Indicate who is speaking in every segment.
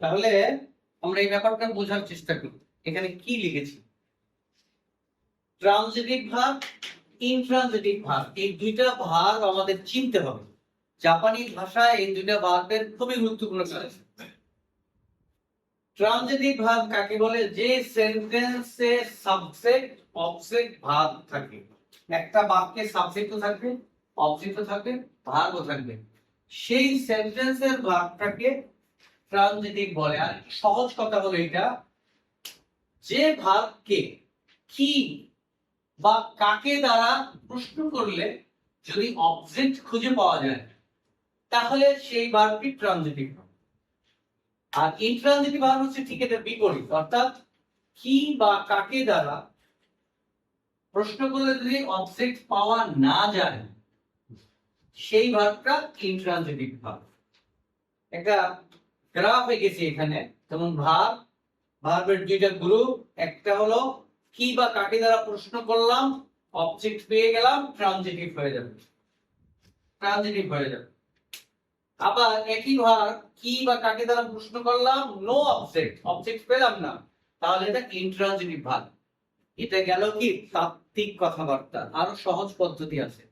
Speaker 1: তাহলে আমরা এই ব্যাপারটা বোঝার চেষ্টা করি। এখানে কি লিখেছি? ট্রানজিটিভ ভার্ব, ইনট্রানজিটিভ ভার্ব, এই দুইটা ভার্ব আমাদের চিনতে হবে। জাপানি ভাষায় এই দুইটা ভার্বের খুবই গুরুত্বপূর্ণ কাজ আছে। ট্রানজিটিভ ভার্ব কাকে বলে? যে সেন্টেন্সে সাবজেক্ট অবজেক্ট ভার্ব থাকে। একটা বাক্যে সাবজেক্টও থাকবে, অবজেক্টও থাকবে, ভার্বও থাকবে, সেই সেন্টেন্সের ভার্বটাকে ট্রানজিটিভ বলে। আর সহজ কথা হলো এটা, যে ভার্বকে কি বা কাকে দ্বারা প্রশ্ন করলে যদি অবজেক্ট খুঁজে পাওয়া যায় তাহলে সেই ভার্বটি ট্রানজিটিভ। আর ইনট্রানজিটিভ ভার্ব হচ্ছে ঠিক এটার বিপরীত, অর্থাৎ কি বা কাকে দ্বারা প্রশ্ন করলে যদি অবজেক্ট পাওয়া না যায় সেই ভার্বটা ইনট্রানজিটিভ ভার্ব। একটা গ্রাফ এঁকেছি এখানে, যেমন ভার্বের দুইটা গ্রুপ, একটা হলো কি বা কাকে দ্বারা প্রশ্ন করলাম, অবজেক্ট পেয়ে গেলাম, ট্রানজিটিভ হয়ে যাবে, ট্রানজিটিভ হয়ে যাবে। আবার একই ভার্ব কি বা কাকে দ্বারা প্রশ্ন করলাম, নো অবজেক্ট, অবজেক্ট পেলাম না, তাহলে এটা ইনট্রানজিটিভ ভার্ব। এটা গেল কি তাত্ত্বিক কথাবার্তা। আরো সহজ পদ্ধতি আছে।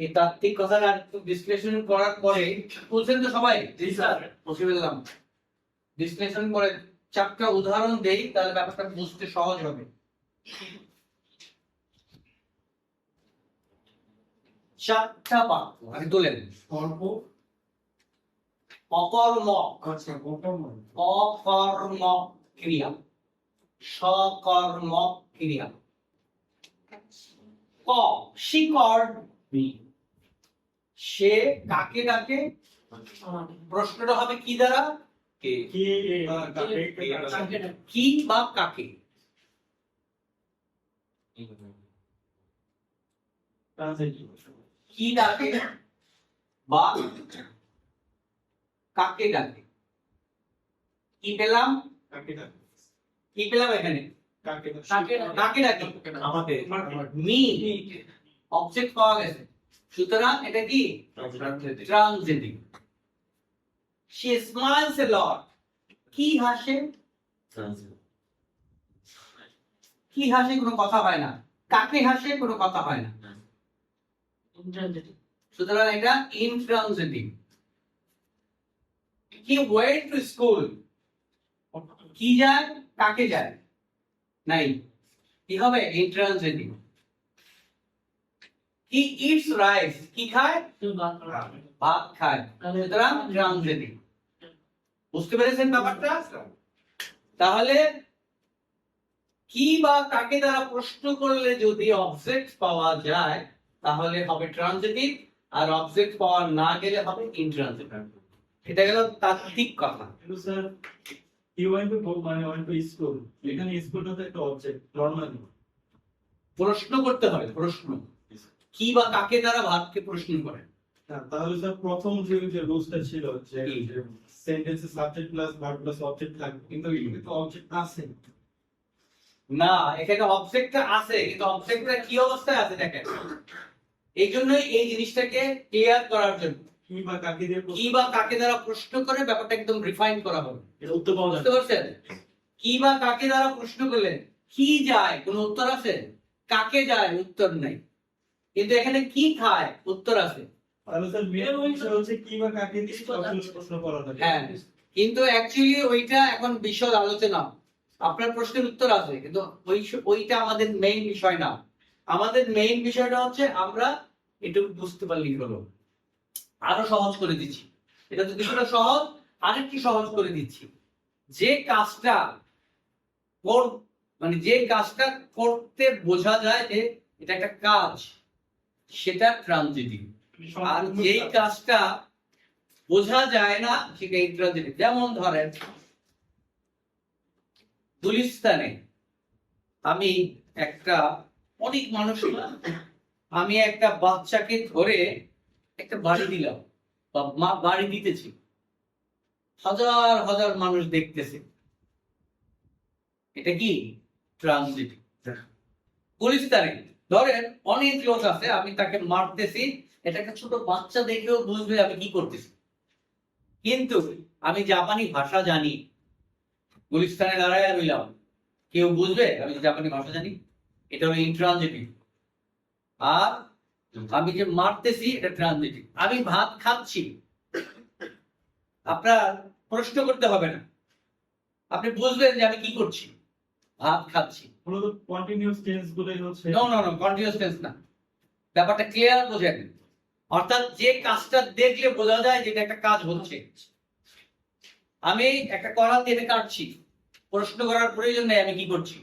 Speaker 1: এই তাত্ত্বিক কথাটা একটু বিশ্লেষণ করার পরে, বুঝছেন তো সবাই? জি স্যার, বুঝে ফেললাম। বিশ্লেষণ করে চারটা উদাহরণ দেই, তাহলে ব্যাপারটা বুঝতে সহজ হবে। চারটা বাক্য আগে তোলেন।
Speaker 2: সর্ব
Speaker 1: অকর্মক,
Speaker 2: আচ্ছা অকর্ম
Speaker 1: অকর্মক ক্রিয়া, সকর্মক ক্রিয়া। ক, she called me, সে কাকে ডাকে? প্রশ্নটা হবে কি দ্বারা?
Speaker 2: কি
Speaker 1: কি বা কাকে? কি ডাকে বা কাকে ডাকে? কি পেলাম? কি পেলাম এখানে? কাকে ডাকে?
Speaker 2: আমাদের
Speaker 1: মি, অবজেক্ট পাওয়া গেছে, সুতরাং এটা কি transitive. she smiles a lot, কি হাসে? কি হাসে কোনো কথা হয় না, কাকে হাসে কোনো কথা হয় না, সুতরাং এটা intransitive. he went to school, কি যায় কাকে যায়? নাই, কি হবে? ইনট্রানজিটিভ। he eats rice, কি খায়? ভাত খায়, সুতরাং ট্রানজিটিভ। বুঝতে পেরেছেন ব্যাপারটা? তাহলে কি বা কাকে দ্বারা প্রশ্ন করলে যদি অবজেক্ট পাওয়া যায় তাহলে হবে ট্রানজিটিভ, আর অবজেক্ট পাওয়া না গেলে হবে ইনট্রানজিটিভ। এটা গেল তাত্ত্বিক কথা।
Speaker 2: কিন্তু sir he went to school, এখানে স্কুলটা তো একটা অবজেক্ট নরমালি
Speaker 1: প্রশ্ন করতে হবে, প্রশ্ন কি বা কাকে দ্বারা ভাবকে প্রশ্ন করে।
Speaker 2: তাহলে স্যার প্রথম যে রুলসটা ছিল যে সেন্টেন্সে subject plus verb plus object থাকবে, কিন্তু এখানে তো অবজেক্ট আছে
Speaker 1: না, এখানে অবজেক্টটা আছে কিন্তু অবজেক্টটা কি অবস্থায় আছে দেখেন। এই জন্যই এই জিনিসটাকে ক্লিয়ার করার জন্য
Speaker 2: কি বা কাকে দিয়ে
Speaker 1: কি বা কাকে দ্বারা প্রশ্ন করে ব্যাপারটা একদম রিফাইন করা হবে।
Speaker 2: এটা উত্তর পাওয়া
Speaker 1: বুঝতে পারছেন? কি বা কাকে দ্বারা প্রশ্ন করলেন, কি যায় কোনো উত্তর আছে, কাকে যায় উত্তর নাই, কিন্তু এখানে কি খায় উত্তর আছে।
Speaker 2: তাহলে স্যার মেন বিষয় হচ্ছে কি বা কাকে দিয়ে সবগুলো প্রশ্ন করা থাকে।
Speaker 1: হ্যাঁ, কিন্তু অ্যাকচুয়ালি ওইটা এখন বিশদ আলোচনা। আপনার প্রশ্নের উত্তর আছে কিন্তু ওইটা আমাদের মেইন বিষয় না। আমাদের মেইন বিষয়টা হচ্ছে আমরা এটুকু বুঝতে পারলেই হলো। আরো সহজ করে দিচ্ছি, এটা তো কিছুটা সহজ, আরেকটু সহজ করে দিচ্ছি। যে কাজটা মানে যে কাজটা করতে বোঝা যায় যে এটা একটা কাজ, সেটা ট্রানজিটিভ। আর যে কাজটা বোঝা যায় না সেটা ইনট্রানজিটিভ। যেমন ধরেন গুলিস্তানে আমি একটা অনেক মানুষ, আমি একটা বাচ্চাকে ধরে একটা বাড়ি দিলাম বা বাড়ি দিতেছি, হাজার হাজার মানুষ দেখতেছে, এটা কি ট্রানজিটিভ। গুলিস্তানে ধরেন অনেক লোক আছে, আমি তাকে মারতেছি, এটা একটা ছোট বাচ্চা দেখেও বুঝবে আমি কি করতেছি, কিন্তু আমি জাপানি ভাষা জানি, গুলিস্তানে দাঁড়ায় রইলাম, কেউ বুঝবে আমি যে জাপানি ভাষা জানি? এটা হলো ইন্ট্রানজিটিভ। আর আমি যে মারতেছি এটা ট্রানজিটিভ। আমি ভাত খাচ্ছি, আপনার প্রশ্ন করতে হবে না, আপনি বুঝবেন যে আমি কি করছি, ভাত খাচ্ছি।
Speaker 2: মূলত কন্টিনিউয়াস টেন্স গুলোই হচ্ছে
Speaker 1: no no no, continuous tense না, ব্যাপারটা ক্লিয়ার বোঝেন। অর্থাৎ যে কাজটা দেখলে বোঝা যায় যেটা একটা কাজ হচ্ছে। আমি একটা করাত দিয়ে এটা কাটছি, প্রশ্ন করার প্রয়োজন নেই আমি কি করছি,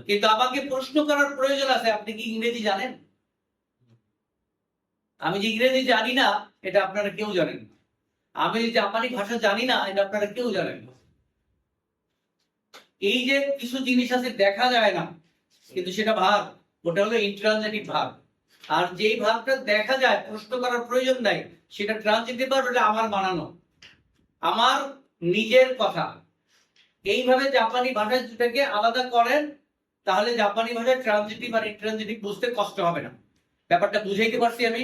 Speaker 1: কিন্তু আমাকে প্রশ্ন করার প্রয়োজন আছে আপনি কি ইংরেজি জানেন? আমি যে ইংরেজি জানি না এটা আপনারা কেউ জানেন না, আমি যে জাপানি ভাষা জানি না এটা আপনারা কেউ জানেন না। এই যে কিছু জিনিস আছে দেখা যায় না কিন্তু সেটা ভাব, ওটা হলো ইন্ট্রানজিটিভ ভাব। আর যেই ভাবটা দেখা যায় প্রশ্ন করার প্রয়োজন নাই সেটা ট্রানজিটিভ ভাব, এটা আমার বানানো, আমার নিজের কথা। এইভাবে জাপানি ভাষায় দুটাকে আলাদা করেন, তাহলে জাপানি ভাষায় ট্রানজিটিভ আর ইন্ট্রানজিটিভ বুঝতে কষ্ট হবে না। ব্যাপারটা বুঝাইতে পারছি আমি?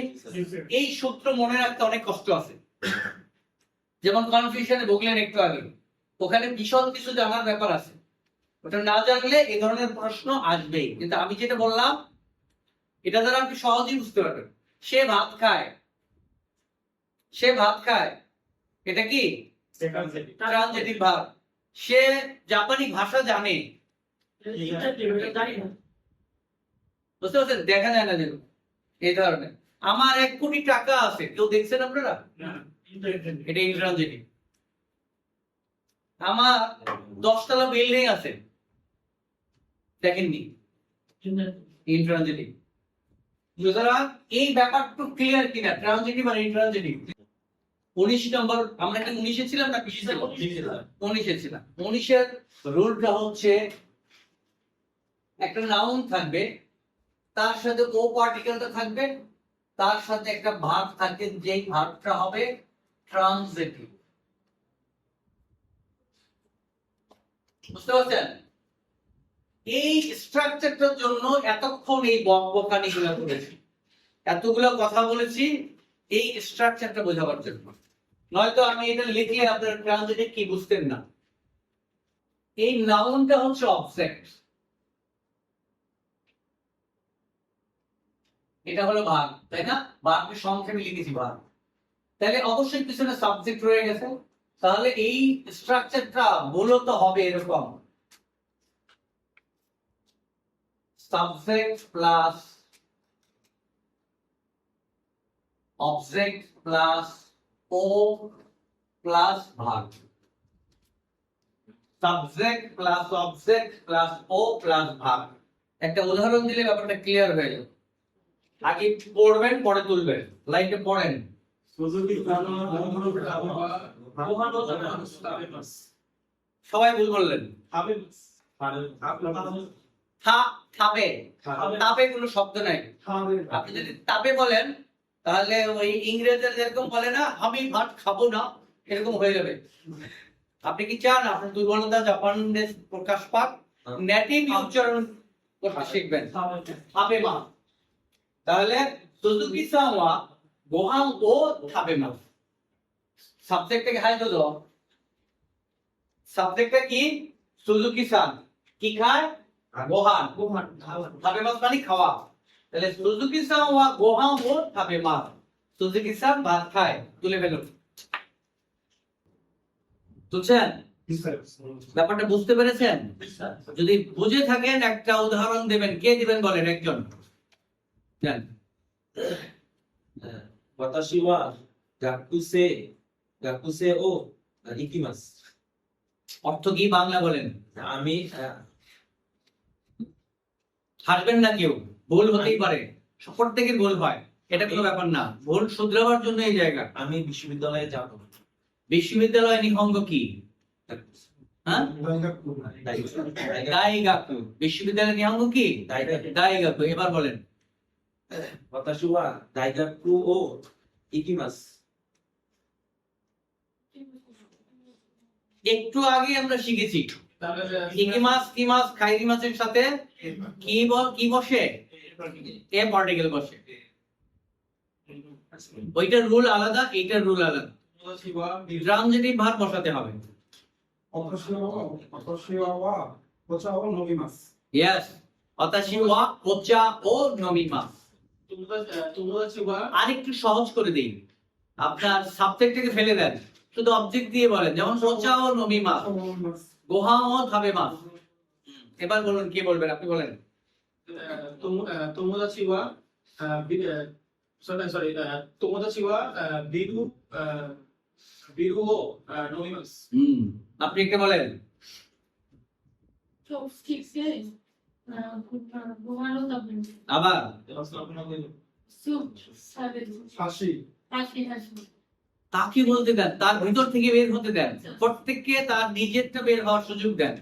Speaker 1: এই সূত্র মনে রাখতে অনেক কষ্ট আছে। যেমন কনফিউশনে ভুগলেন একটু আগে, ওখানে ভীষণ কিছু জানার ব্যাপার আছে, ওটা না জানলে এই ধরনের প্রশ্ন আসবেই। কিন্তু আমি যেটা বললাম এটা দ্বারা আপনি সহজেই বুঝতে পারবেন। সে ভাত খায়, সে ভাত খায়, এটা কি ট্রানজিটিভ ভাব। সে জাপানি ভাষা জানে, বুঝতে পারছেন? দেখা যায় না যেরকম এই ধরনের। আমার 1 কোটি টাকা আছে, কেউ দেখছেন আপনারা? এটা ইন্ট্রানজিটিভ। আমার 10 তলা বিল্ডিং আছে, দেখেননি, ইন্ট্রানজিটিভ। সুতরাং এই ব্যাপারটা ক্লিয়ার কিনা ট্রানজিটিভ আর ইন্ট্রানজিটিভ? 19 নম্বর, আমরা কি 19 ছিলাম না 20 ছিলাম? 19 ছিলাম। 19 রুলটা হচ্ছে একটা নাউন থাকবে, তার সাথে ও পার্টিকেলটা থাকবে, তার সাথে একটা ভার্ব থাকবে, যেই ভার্বটা হবে ট্রানজিটিভ। বুঝতে পারছেন? এই স্ট্রাকচারটার জন্য এতক্ষণ এই বকবকানিগুলো করেছি, এতগুলো কথা বলেছি এই স্ট্রাকচারটা বোঝাবার জন্য। নয়তো আমি এটা লিখলে আপনার ট্রানজিটিভ কি বুঝতেন না। এই নাউনটা হচ্ছে অবজেক্ট, এটা হলো ভাগ, তাই না? ভাগকে সংক্ষেপে লিখেছি ভাগ, তাহলে অবশ্যই পিছনে সাবজেক্ট রয়ে গেছে। তাহলে এই স্ট্রাকচারটা মূলত হবে এরকম, সাবজেক্ট প্লাস অবজেক্ট প্লাস ও প্লাস ভাগ, সাবজেক্ট প্লাস অবজেক্ট প্লাস ও প্লাস ভাগ। একটা উদাহরণ দিলে ব্যাপারটা ক্লিয়ার হয়ে যাবে। আগে পড়বেন পরে তুলবেন, লাইনটা পড়েন। সবাই ভুল বললেন। থাপে, তাপে কোনো শব্দ নাই। আপনি যদি তাপে বলেন তাহলে ওই ইংরেজরা যেরকম বলে না আমি ভাত খাবো না, এরকম হয়ে যাবে। আপনি কি চান আপনার দুর্বলতা জাপানে প্রকাশ পাক? নেটিভ উচ্চারণ করতে শিখবেন, থাপে মা। তাহলে সুজুকি সান ওয়া গোহান ও থাপে মা। সাবজেক্টটাকে হাই দাও, সাবজেক্টটা কি? সুজুকি সান কি খায়? গোহান। থাপে মাছ মানে খাওয়া। তাহলে সুজুকি সান ওয়া গোহান ও থাপে মা। সুজুকি সান ভাত খায়, তুলে ফেলুন। বুঝছেন? ব্যাপারটা বুঝতে পেরেছেন? যদি বুঝে থাকেন একটা উদাহরণ দেবেন, কে দিবেন বলেন একজন। জান
Speaker 3: 私は学生を行きます。
Speaker 1: অর্থ কি বাংলা বলেন?
Speaker 3: আমি
Speaker 1: হাসবেন না কেউ, ভুল হতেই পারে, প্রত্যেকের ভুল হয়, এটা কোনো ব্যাপার না। ভুল শুধরাবার জন্য এই জায়গা।
Speaker 3: আমি বিশ্ববিদ্যালয়ে যাব।
Speaker 1: বিশ্ববিদ্যালয় নিহঙ্গ কি? হ্যাঁ, দাইগাকু। বিশ্ববিদ্যালয় নিহঙ্গ কি? দাইগাকু। এবার বলেন।
Speaker 3: 私は大学を行きます。
Speaker 1: একটু আগে আমরা শিখেছি ইকিমাস কিমাস খাইরিমাসের সাথে কি বসে? এ পার্টিকেল বসে। ওইটার রুল আলাদা, এইটার রুল আলাদা।
Speaker 2: অতশিওয়া
Speaker 1: ট্রানজিটিভ ভার্ব বসাতে হবে।
Speaker 2: অতশিওয়া কোচাও নমিমাস
Speaker 1: ইয়েস, ওতাশি ওয়া কোচা ও নমিমাস।
Speaker 2: তোমোদাচিওয়া
Speaker 1: আরেকটু সহজ করে দিই, আপনার সাবজেক্টটাকে ফেলে দেন, শুধু অবজেক্ট দিয়ে বলেন, যেমন কোচা ও নমিমাস, গোহা ও থাবেমাস। এবার বলুন, কি বলবেন, আপনি বলেন।
Speaker 2: তোমোদাচিওয়া সরি তোমোদাচিওয়া বিরু বিরু ও নমিমাস
Speaker 1: আপনি একটা বলেন।
Speaker 4: চপস্টিক্সে ঘুমানো যাবে না।
Speaker 1: আবার
Speaker 4: স্যুপ সাবে
Speaker 2: হাসি
Speaker 4: হাসি হাসি
Speaker 1: তাকে বলতে দেন, তার ভিতর থেকে বের হতে দেন, প্রত্যেককে তার নিজেরটা বের হওয়ার সুযোগ দেন।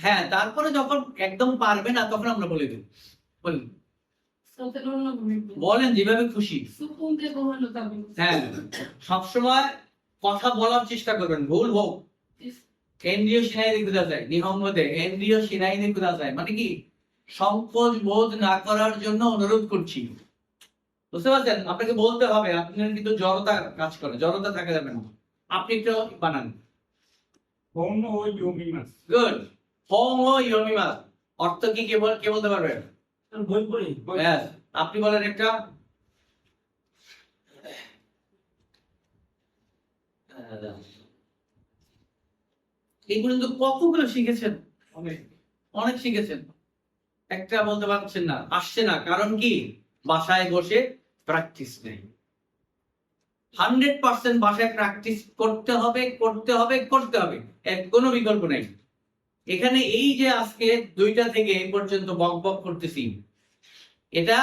Speaker 1: হ্যাঁ, তারপরে যখন একদম পারবে না তখন আমরা বলে দেব। বলুন,
Speaker 4: সতেরোন্ন মিনিট
Speaker 1: বলেন যেভাবে খুশি।
Speaker 4: সুপুংকে ঘুমানো যাবে না।
Speaker 1: হ্যাঁ, সবসময় কথা বলার চেষ্টা করবেন, ভুল হোক। কেন্দ্রীয় সিনাই কুদাসাই, নিহঙ্গতে কেন্দ্রীয় সিনাই কুদাসাই মানে কি, সংকোচ বোধ না করার জন্য অনুরোধ করছি। বুঝতে পারছেন, আপনাকে বলতে হবে, আপনার কিন্তু জড়তা কাজ করে, জড়তা থাকা যাবে না। আপনি একটু বানান।
Speaker 2: হোম ও ইউমিমাস
Speaker 1: গুড। হোম ও ইয়মিমাস অর্থ কি, কে বলতে পারবেন?
Speaker 3: বই পড়ি
Speaker 1: Yes, আপনি বলেন একটা। এগুলো তো কতগুলো শিখেছেন, অনেক শিখেছেন, একটা বলতে পারছেন না, আসছে না, কারণ কি, বাসায় বসে প্র্যাকটিস নেই। 100% বাসায় প্র্যাকটিস করতে হবে, করতে হবে, করতে হবে, এর কোনো বিকল্প নেই। এখানে এই যে আজকে 2টা থেকে এই পর্যন্ত বক বক করতেছি, এটা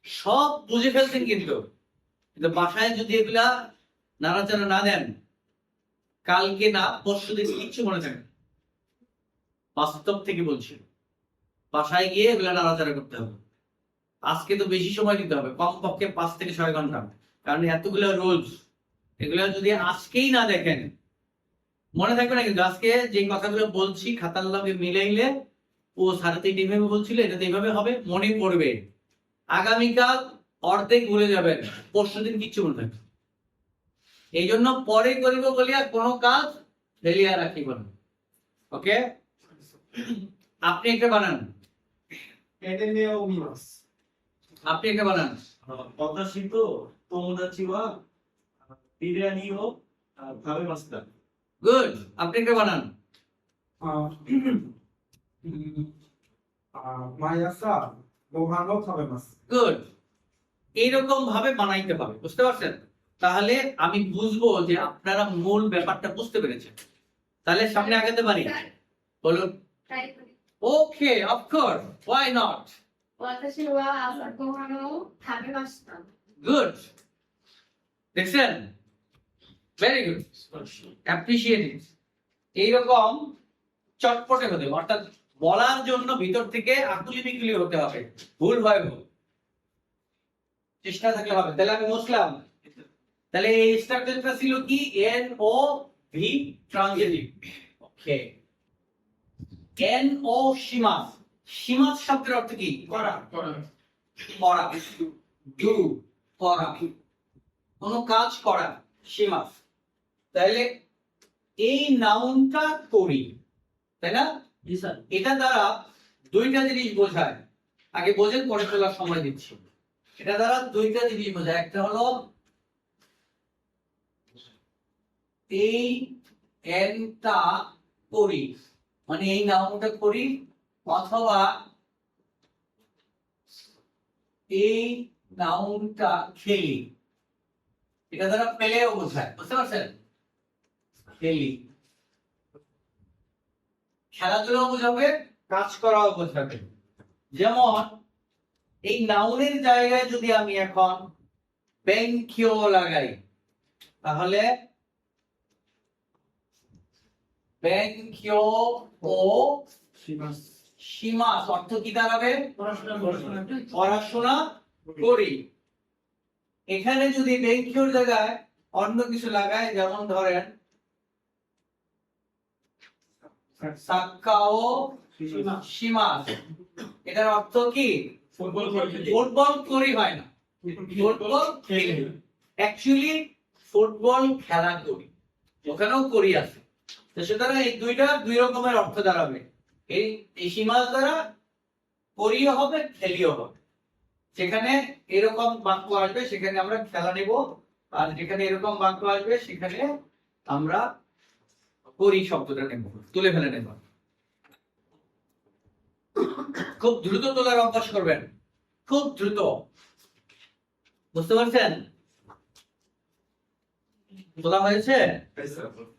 Speaker 1: সব বুঝে ফেলছেন, কিন্তু বাসায় যদি এগুলা নাড়াচাড়া না দেন, কালকে না পরশু দিন কিচ্ছু মনে থাকে না। বাস্তব থেকে বলছি, বাসায় গিয়ে এগুলা নাড়াচাড়া করতে হবে। আজকে তো বেশি সময় দিতে হবে, কমপক্ষে 5 থেকে 6 ঘন্টা, কারণ এতগুলো রুলস, এগুলো যদি আজকেই না দেখেন মনে থাকবে না। কিন্তু আজকে যে কথাগুলো বলছি খাতার লগে মিলাইলে, ও সাড়ে 3 এইভাবে বলছিল, এটা তো এইভাবে হবে, মনে পড়বে। আগামীকাল অর্ধেক ভুলে যাবেন, পরশুদিন কিচ্ছু মনে থাকবে। এই জন্য পরে করিব বলিয়া কোনো কাজ ফেলিয়া রাখিব না। ওকে, আপনি একটা বানান,
Speaker 2: এডেনেওমিমাস
Speaker 1: আপনি একটা বানান।
Speaker 3: অতশিত তোমোদাচিওয়া বিরিয়ানি ও থাবেমাসটা।
Speaker 1: গুড, আপনি একটা বানান।
Speaker 2: মায়াসা গোহানো খাবেমাস
Speaker 1: গুড, এইরকম ভাবে বানাইতে হবে, বুঝতে পারছেন? তাহলে আমি বুঝবো যে আপনারা মূল ব্যাপারটা বুঝতে পেরেছেন। তাহলে সামনে আগাতে পারি, বলুন।
Speaker 4: ট্রাই করি
Speaker 1: ওকে, অফকোর্স, ওয়াই নট।
Speaker 4: ওয়াতাশি ওয়া আসা ঘুমানো যাবে না।
Speaker 1: গুড, দেখছেন, ভেরি গুড, অ্যাপ্রিশিয়েট ইট। এইরকম চটপটে হতে হবে, অর্থাৎ বলার জন্য ভিতর থেকে আকুলি বিকুলি হতে হবে, ভুল হয় ভুল, চেষ্টা থাকলে হবে। তাহলে আমি মুছলাম। তাহলে এই স্ট্রাকচারটা ছিল কি, এন ও ভি ট্রানজিটিভ। ওকে, এন ও সীমাস, সীমাস শব্দের অর্থ কি?
Speaker 2: করা করা
Speaker 1: করা, ডু, করা, কোন কাজ করা, সীমাস। তাহলে এই নাউনটা করি, তাই না?
Speaker 3: জি স্যার।
Speaker 1: এটা দ্বারা 2টা জিনিস বোঝায়, আগে বোঝেন পরে তোলার সময় দিচ্ছি। এটা দ্বারা 2টা জিনিস বোঝায়, একটা হলো এই এনটা করি, মানে এই নাউনটা করি, অথবা এই নাউনটা খেলি। এটা দ্বারা পেলেও বোঝায়, বুঝতে পারছেন? খেলি, খেলাধুলাও বোঝাবে, কাজ করাও বোঝাবে। যেমন এই নাউনের জায়গায় যদি আমি এখন বেঙ্কিও লাগাই, তাহলে বেঙ্কিও ও
Speaker 2: শিমাস
Speaker 1: সীমাস অর্থ কি দাঁড়াবে?
Speaker 2: পড়াশোনা
Speaker 1: পড়াশোনা করি। এখানে যদি বেঙ্কিওর জায়গায় অন্য কিছু লাগাই, যেমন ধরেন সাক্কাও সীমাস, এটার অর্থ কি?
Speaker 2: ফুটবল করে
Speaker 1: ফুটবল করি হয় না, ফুটবল খেলি। অ্যাকচুয়ালি ফুটবল খেলা করি, ওখানেও করি আছে। তো সুতরাং এই দুইটা দুই রকমের অর্থ দাঁড়াবে। এই সীমাস দ্বারা করিও হবে, খেলিও হবে। যেখানে এরকম বাক্য আসবে সেখানে আমরা খেলা নেব, আর যেখানে এরকম বাক্য আসবে সেখানে আমরা করি শব্দটা নেব, তুলে ফেলে নেব। খুব দ্রুত তোলার অভ্যাস করবেন, খুব দ্রুত। বুঝতে পারছেন? তোলা হয়েছে?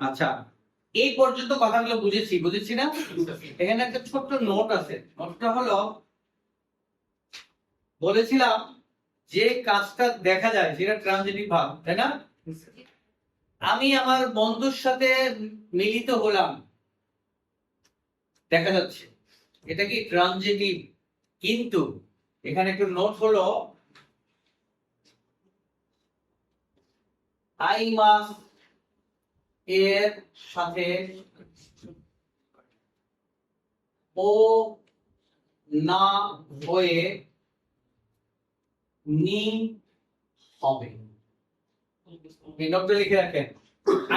Speaker 1: আচ্ছা, এই পর্যন্ত কথাগুলো বুঝেছি না? এখানে একটা ছোট্ট নোট আছে। নোটটা হলো, বলেছিলাম যে কাজটা দেখা যায় সেটা ট্রানজিটিভ ভাব, তাই না? আমি আমার বন্ধুর সাথে মিলিত হলাম, দেখা যাচ্ছে এটা কি ট্রানজিটিভ। কিন্তু এখানে একটু নোট হলো, আই মাস্ট এর সাথে ও না হয়ে নি হবে। এই নোটটা লিখে রাখেন।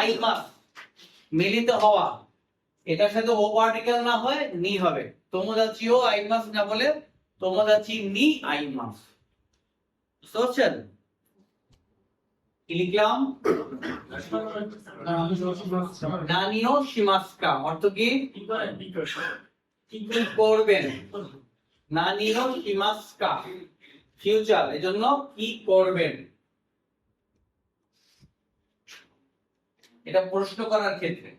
Speaker 1: আই মাস্ট মিলিত হওয়া, এটার সাথে ও পার্টিকেল না হয় নি হবে। তোমোদাচিও আই মাস্ট না বলে তোমোদাচি নি আই মাস্ট। বুঝতে পারছেন? কি লিখলাম? নানিও শিমাস্কা অর্থ কি? কি করবেন। নানিও শিমাস্কা ফিউচার, এজন্য কি করবেন। এটা প্রশ্ন করার ক্ষেত্রে।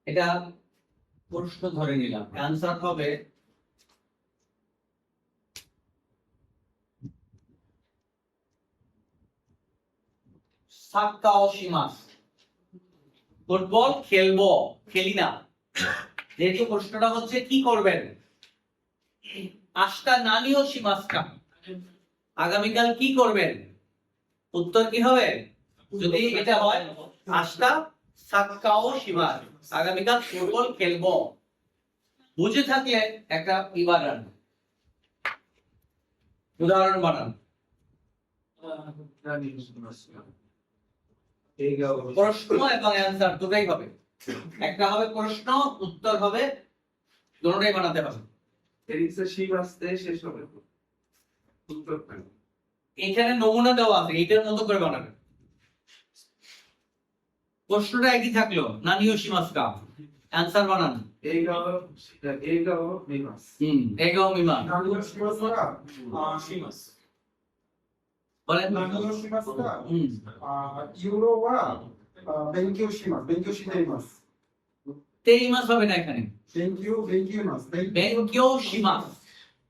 Speaker 1: এটা প্রশ্ন ধরে নিলাম, অ্যান্সার হবে সাক্কাও শিমাস। ফুটবল খেলবো, খেলি না। যেহেতু প্রশ্নটা হচ্ছে কি করবেন, আজটা নানিও শিমাস্কা, আগামীকাল কি করবেন, উত্তর কি হবে? যদি এটা হয় আজটা সাক্কাও শিমাস, আগামীকাল ফুটবল খেলবো। বুঝে থাকলে একটা বানান, উদাহরণ বানান। প্রশ্ন এবং অ্যান্সার দুটাই হবে। একটা হবে প্রশ্ন, উত্তর হবে, দুটোই বানাতে হবে। এখানে নমুনা দেওয়া আছে, এইটার মতো করে বানাবেন। প্রশ্নটা একই থাকলো, নানিও শিমাস্কা, অ্যান্সার বানান। এগাও মিমা বলেন। তেইমাস হবে না এখানে, বেনকিও শিমাস।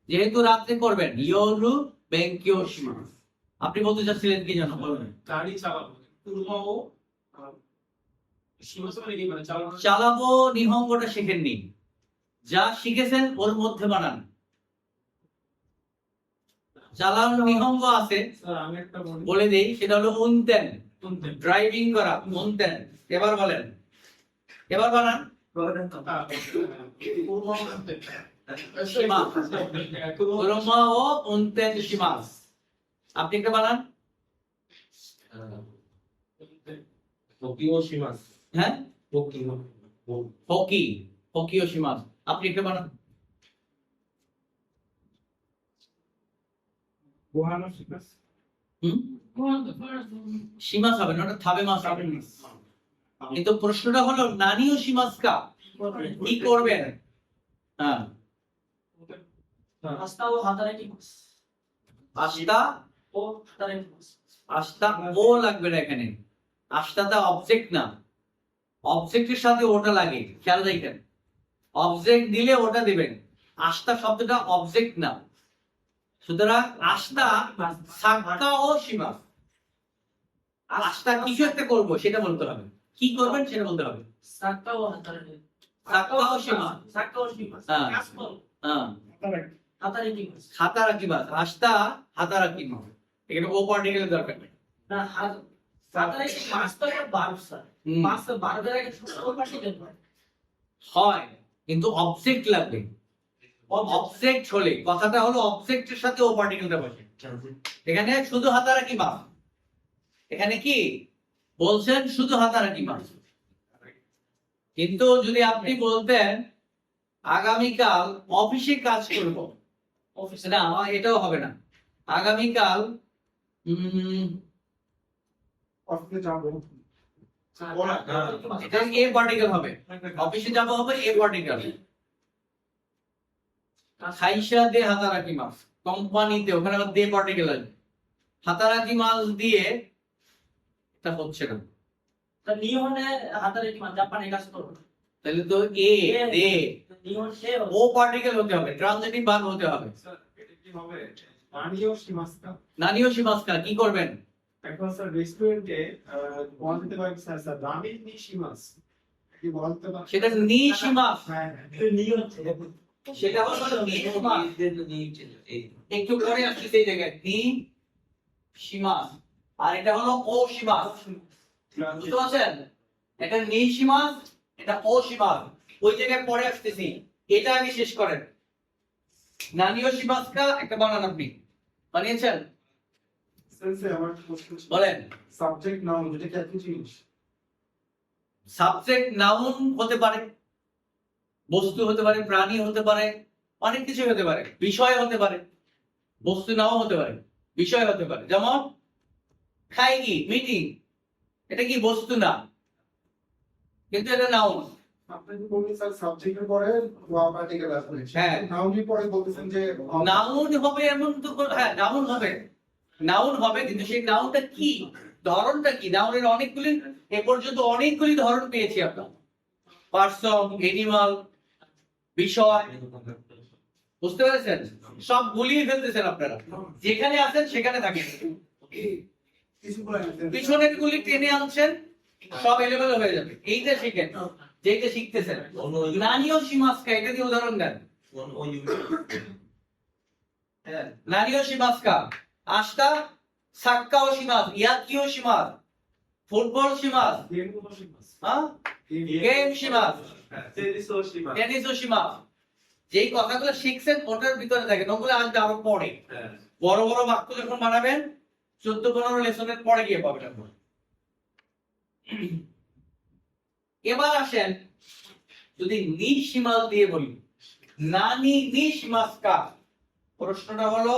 Speaker 1: যেহেতু রাত্রে করবেন, ইয়োরু বেনকিও শিমাস। আপনি বলতে চাচ্ছিলেন কি জানো? বলবেন।
Speaker 2: গাড়ি চালাবো,
Speaker 1: চালাবো নিহঙ্গটা শিখেননি, যা শিখেছেন ওর মধ্যে বানান। চালানো নিহঙ্গ আছে,
Speaker 2: আমি একটা
Speaker 1: বলে দেই, সেটা হলো উনতেন, ড্রাইভিং করা, উনতেন। এবার বলেন, এবার বানান। কুরমা ও উনতেন শিমাস। আপনি একটা বানান। হ্যাঁ, হকি, হকি ও শিমাস। আপনি একটা বানান। শিমাস হবে না, ওটা থাবে মাস হবে। কিন্তু প্রশ্নটা হলো নানিও শিমাসকা, কি করবেন? হ্যাঁ, আস্তা ও লাগবে না এখানে। আস্তাটা অবজেক্ট না, অবজেক্টের সাথে ওটা লাগে, খেয়াল রাখবেন। অবজেক্ট দিলে ওটা দিবেন, আস্তা শব্দটা অবজেক্ট না। সুতরাং আস্তা সাক্কা ও সীমা, আস্তা কিছু একটা করবো সেটা বলতে হবে, কি করবেন সেটা বলতে হবে। সাক্কা ও সীমা, হাতারাকি মাস, আস্তা হাতারাকি মাস। এখানে ও পার্টিকেলের দরকার নেই। হয়, কিন্তু অবজেক্ট লাগবে। অবজেক্ট হলে, কথাটা হলো অবজেক্টের সাথে ও পার্টিকেলটা বসে। এখানে শুধু হাতারাকি মাস, এখানে কি বলছেন শুধু হাতারাকি মাস। কিন্তু যদি আপনি বলতেন আগামীকাল অফিসে কাজ করব, অফিসে না, এটাও হবে না। আগামীকাল
Speaker 2: অফিসে যাবো
Speaker 1: এটা এ পার্টিকেল হবে, অফিসে যাব হবে এ পার্টিকেল। খাইসা দে হাতারাকি মাস, কোম্পানিতে ওখানে আবার দে পার্টিকেল আছে, হাতারাকি মাস দিয়ে এটা হচ্ছে না।
Speaker 3: তা নিয়নে হাতারাকি মাস জাপানে কাজ করবে,
Speaker 1: তাহলে তো এ দে
Speaker 3: নিয়ন সে
Speaker 1: ও পার্টিকেল হতে হবে, ট্রানজিটিভ ভার্ব হতে হবে।
Speaker 2: কি হবে নানিও শিমাস্তা
Speaker 1: নানিও শিমাস্কা কি করবেন?
Speaker 2: এখন স্যার রেস্টুরেন্টে বলতে পারি স্যার স্যার রামেন নি শিমাস কি বলতে পারি
Speaker 1: সেটা নি শিমাস,
Speaker 2: হ্যাঁ
Speaker 3: নিয়ন
Speaker 1: সেটা হলো নি শিমাস। একটু পরে আসছে সেই জায়গায় নি শিমাস, আর এটা হলো ও শিমাস। বুঝতে পারছেন? এটা নি শিমাস, এটা ও শিমাস, ওই জায়গায় পরে আসতেছি, এটা আগে শেষ করেন। নানিও শিমাসকা একটা বানান আপনি বানিয়েছেন,
Speaker 2: স্যার আমার কোশ্চেন
Speaker 1: বলেন।
Speaker 2: সাবজেক্ট নাউন যেটা কি একই জিনিস
Speaker 1: সাবজেক্ট নাউন হতে পারে, বস্তু হতে পারে, প্রাণী হতে পারে, অনেক কিছু হতে পারে, বিষয় হতে পারে, বস্তু নাও হতে পারে, বিষয় হতে পারে। যেমন খাই কি মিটিং, এটা কি বস্তু না, কিন্তু এটা নাউন।
Speaker 2: আপনি যে বললেন স্যার সাবজেক্টের পরে পার্টিকেল আসবে
Speaker 1: হ্যাঁ।
Speaker 2: নাউনের পরে বলতেছেন যে
Speaker 1: নাউন হবে এমন তো হ্যাঁ নাউন হবে, নাউন হবে, কিন্তু সেই নাউনটা কি, ধরনটা কি? নাউনের অনেকগুলি, এ পর্যন্ত অনেকগুলি ধরন পেয়েছি আমরা, পারসন, এনিমাল, বিষয়। বুঝতে পেরেছেন? সব গুলিয়ে ফেলতেছেন আপনারা, যেখানে আছেন সেখানে থাকেন,
Speaker 2: কিছু বলেন
Speaker 1: পিছনের গুলি টেনে আনছেন, সব এলোমেলো হয়ে যাবে। এইটা শিখেন, যেটা শিখতেছেন। নানিও শিমাস্কা, এটা দিয়ে উদাহরণ দেন। নানিও শিমাস্কা, আস্তা সাক্কাও শিমাস, ইয়াকিও শিমাস, ফুটবল শিমাস, হ্যাঁ গেম শিমাস, টেনিসও শিমাস। যেই কথাগুলো শিখছেন ওটার ভিতরে থাকেন, ওগুলো আসবে আরো পরে। বড় বড় বাক্য যখন বানাবেন 14-15 লেসনের পরে গিয়ে পাবেন আপনি। এবার আসেন যদি নিশিমাল দিয়ে বলি, নানি নিশিমাস্কা, প্রশ্নটা হলো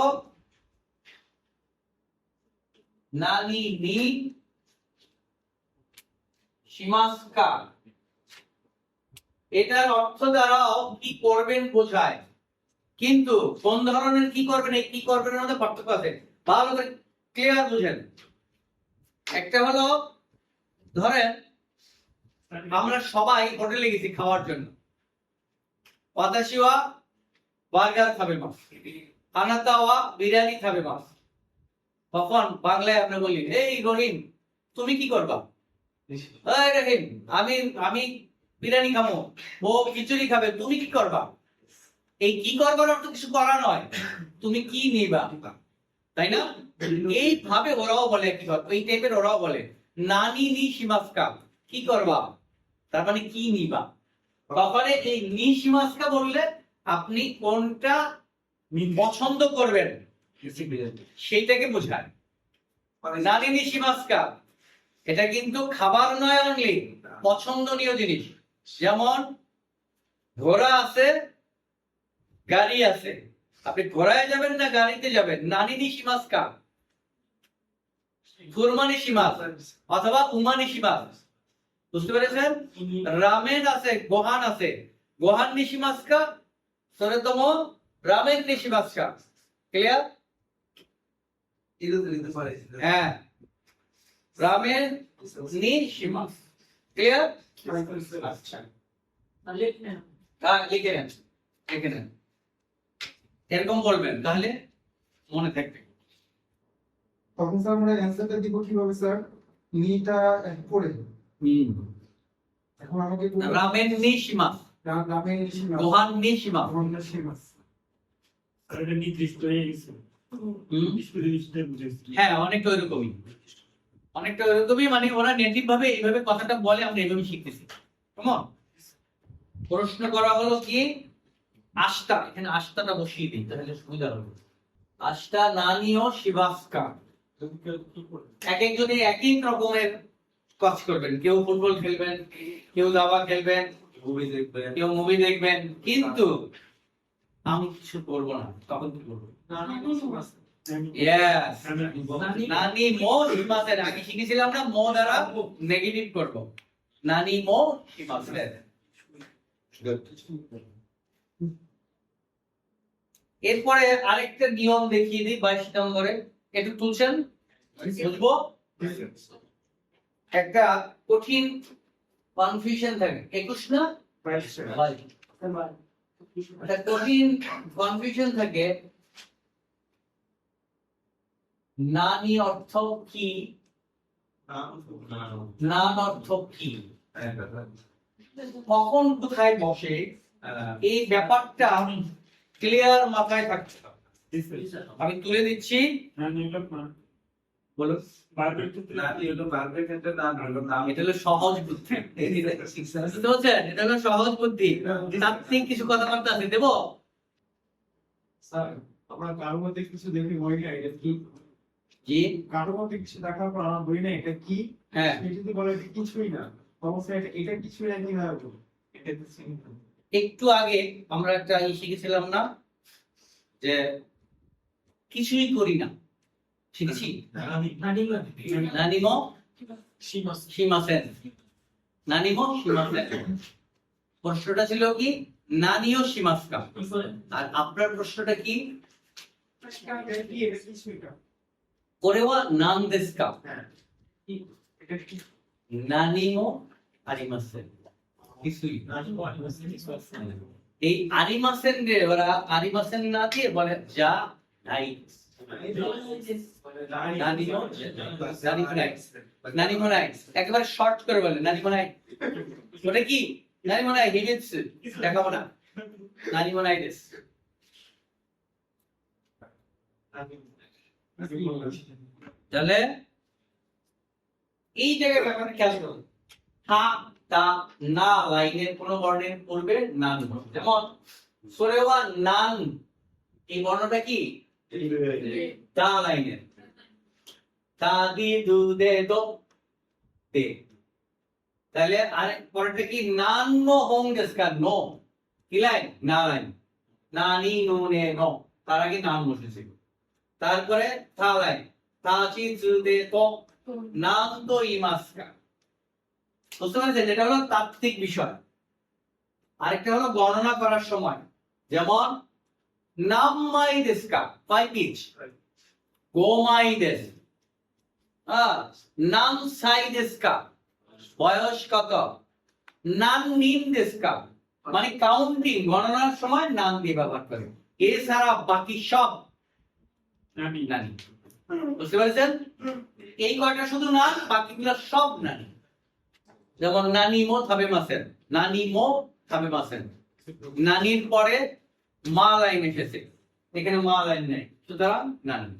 Speaker 1: নানি নি শিমাস্কা, এটার অর্থ দ্বারাও কি করবেন বোঝায়, কিন্তু কোন ধরনের কি করবেন, এই কি করবেন মধ্যে পার্থক্য আছে, ভালো করে ক্লিয়ার বুঝেন। একটা হলো ধরেন আমরা সবাই হোটেলে গেছি খাওয়ার জন্য, ওয়াতাশিওয়া বার্গার খাবে মাস, আনাতাওয়া বিরিয়ানি খাবে মাস। তখন বাংলায় আমরা বলি এই রহিম তুমি কি করবা, এই রহিম আমি আমি বিরিয়ানি খাবো, ও খিচুড়ি খাবে, তুমি কি করবা। এই কি করবার অর্থ কিছু করা নয়, তুমি কি নিবা, তাই না? এইভাবে ওরাও বলে, কি এই টাইপের ওরাও বলে নানি নি শিমাস্কা, কি করবা, তার মানে কি নিবা। তখন এই নি শিমাস্কা বললে আপনি কোনটা পছন্দ করবেন সেইটাকে বোঝায়। নানি নি শিমাস্কা এটা কিন্তু খাবার নয়, অনলি পছন্দনীয় জিনিস। যেমন ঘোড়া আছে, গাড়ি আছে, আপনি ঘোড়ায় যাবেন না গাড়িতে যাবেন, নানি নি শিমাস্কা, ফুরমানি শিমাস অথবা উমানি শিমাস। বুঝতে পেরেছেন? রামেন আছে, গোহান আছে, গোহান নিশিমাস্কা, সরেতম রামেন নিশিমাস্কা। ক্লিয়ার? হ্যাঁ, রামেন নিশিমাস। ক্লিয়ার? আচ্ছা, হ্যাঁ লিখে নেন, লিখে নেন, এরকম বলবেন তাহলে মনে থাকবে।
Speaker 2: তখন স্যার আমরা অ্যানসারটা দিব কিভাবে স্যার নিটা পড়ে এখন আমাকে
Speaker 1: রামেন নিশিমাস,
Speaker 2: রামেন
Speaker 1: গোহান নিশিমাস।
Speaker 2: শিমাস
Speaker 5: আর এটা নির্দিষ্ট হয়ে গেছে। নির্দিষ্ট জিনিসটা বুঝেছি।
Speaker 1: হ্যাঁ অনেকটা ওইরকমই, অনেকটা ওইরকমই, মানে ওরা নেটিভ ভাবে এইভাবে কথাটা বলে, আমরা এইভাবে শিখতেছি। কেমন? প্রশ্ন করা হলো কি আস্তা, এখানে আস্তাটা বসিয়ে দিই তাহলে সুবিধা হবে। আষ্টা নানি ও শিবাস্কা। এক একজনে এক এক রকমের কাজ করবেন, কেউ ফুটবল খেলবেন, কেউ দাবা খেলবেন,
Speaker 3: মুভি দেখবেন।
Speaker 1: কেউ মুভি দেখবেন, কিন্তু আমি কিছু করবো না। তখন কি করবো? Yes. নানি মো শিমাসেন। আগে শিখেছিলাম না, মো দ্বারা নেগেটিভ করব। নানি মো শিমাসেন। এরপরে আরেকটা নিয়ম দেখিয়ে দিই 22 নম্বরে। একটু তুলছেন, বুঝবো। একটা কঠিন কনফিউশন থাকে। 21 না 22। একটা কঠিন কনফিউশন থাকে, নানি অর্থ কি, নান অর্থ কি, কখন কোথায় বসে, এই ব্যাপারটা ক্লিয়ার মাথায় থাকতে হবে। আমি তুলে দিচ্ছি, বলুন।
Speaker 3: নানি হলো ভার্বের ক্ষেত্রে নান হলো নাম।
Speaker 1: এটা হলো সহজ বুদ্ধি, বুঝতে পারছেন? এটা হলো সহজ বুদ্ধি। তাত্ত্বিক কিছু কথাবার্তা আছে, দেবো।
Speaker 2: স্যার আমরা কারোর মধ্যে কিছু দেখি বই না এটা কি,
Speaker 1: জি,
Speaker 2: কারোর মধ্যে কিছু দেখার পর আমার বই না এটা কি,
Speaker 1: হ্যাঁ,
Speaker 2: সে যদি বলে এটা কিছুই না, অবশ্যই এটা কিছুই না কিভাবে বলবো? এটা তো simple।
Speaker 1: একটু আগে আমরা একটা শিখেছিলাম না, যে কিছুই করি না, শিখেছি। নানিমো শিমাসেন, নানিমো শিমাসেন। প্রশ্নটা ছিল কি, নানিও শিমাসকা। আর আপনার প্রশ্নটা কি,
Speaker 2: এটা কি, এটা কিছুই না।
Speaker 1: কোরেওয়া নান দেস্কা।
Speaker 2: হ্যাঁ, কি, এটা কি?
Speaker 1: নানিমো আরিমাসেন, কিছুই। এই আরিমাসেন রে ওরা আরিমাসেন না দিয়ে বলে যা নাই। নানিমো নানিমোনাই, নানিমোনাই একেবারে শর্ট করে বলে নানিমোনাই। ওটা কি? নানিমোনাই হিমিটস, দেখাবো না। নানিমোনাইটিস। তাহলে এই জায়গায় ব্যাপারটা খেয়াল করুন, হা তা না লাইনের কোন বর্ণের পূর্বে নান বসে। যেমন সোরেওয়া নান, এই বর্ণটা কি? তা লাইনের। তা দি দু দে দো দে। তাহলে আরেক পরেরটা কি? নান নো হোং দেস্কা, নো। কি লাইন? না লাইন। নানি নো নে নো, তার আগে নাম বসেছিল। তারপরে তা লাইন, তা চি জু দে তো, নাম তো ইমাস্কা। বুঝতে পারছেন? এটা হলো তাত্ত্বিক বিষয়। আরেকটা হলো গণনা করার সময়, যেমন নাম মাই দেস্কা, 5 ইঞ্চ, গো মাই দেস, নাম সাই দেস্কা, বয়স কত, নাম নিম দেস্কা, মানে কাউন্টিং, গণনার সময় নাম দিয়ে ব্যবহার করে। এছাড়া বাকি সব নানি। বুঝতে পারছেন? এই কয়টা শুধু না, বাকিগুলো সব নানি। যেমন নানি মো থাবে মাসেন, নানি মো থাবে মাসেন। নানির পরে মা লাইন এসেছে, এখানে মা লাইন নেই, সুতরাং নানি।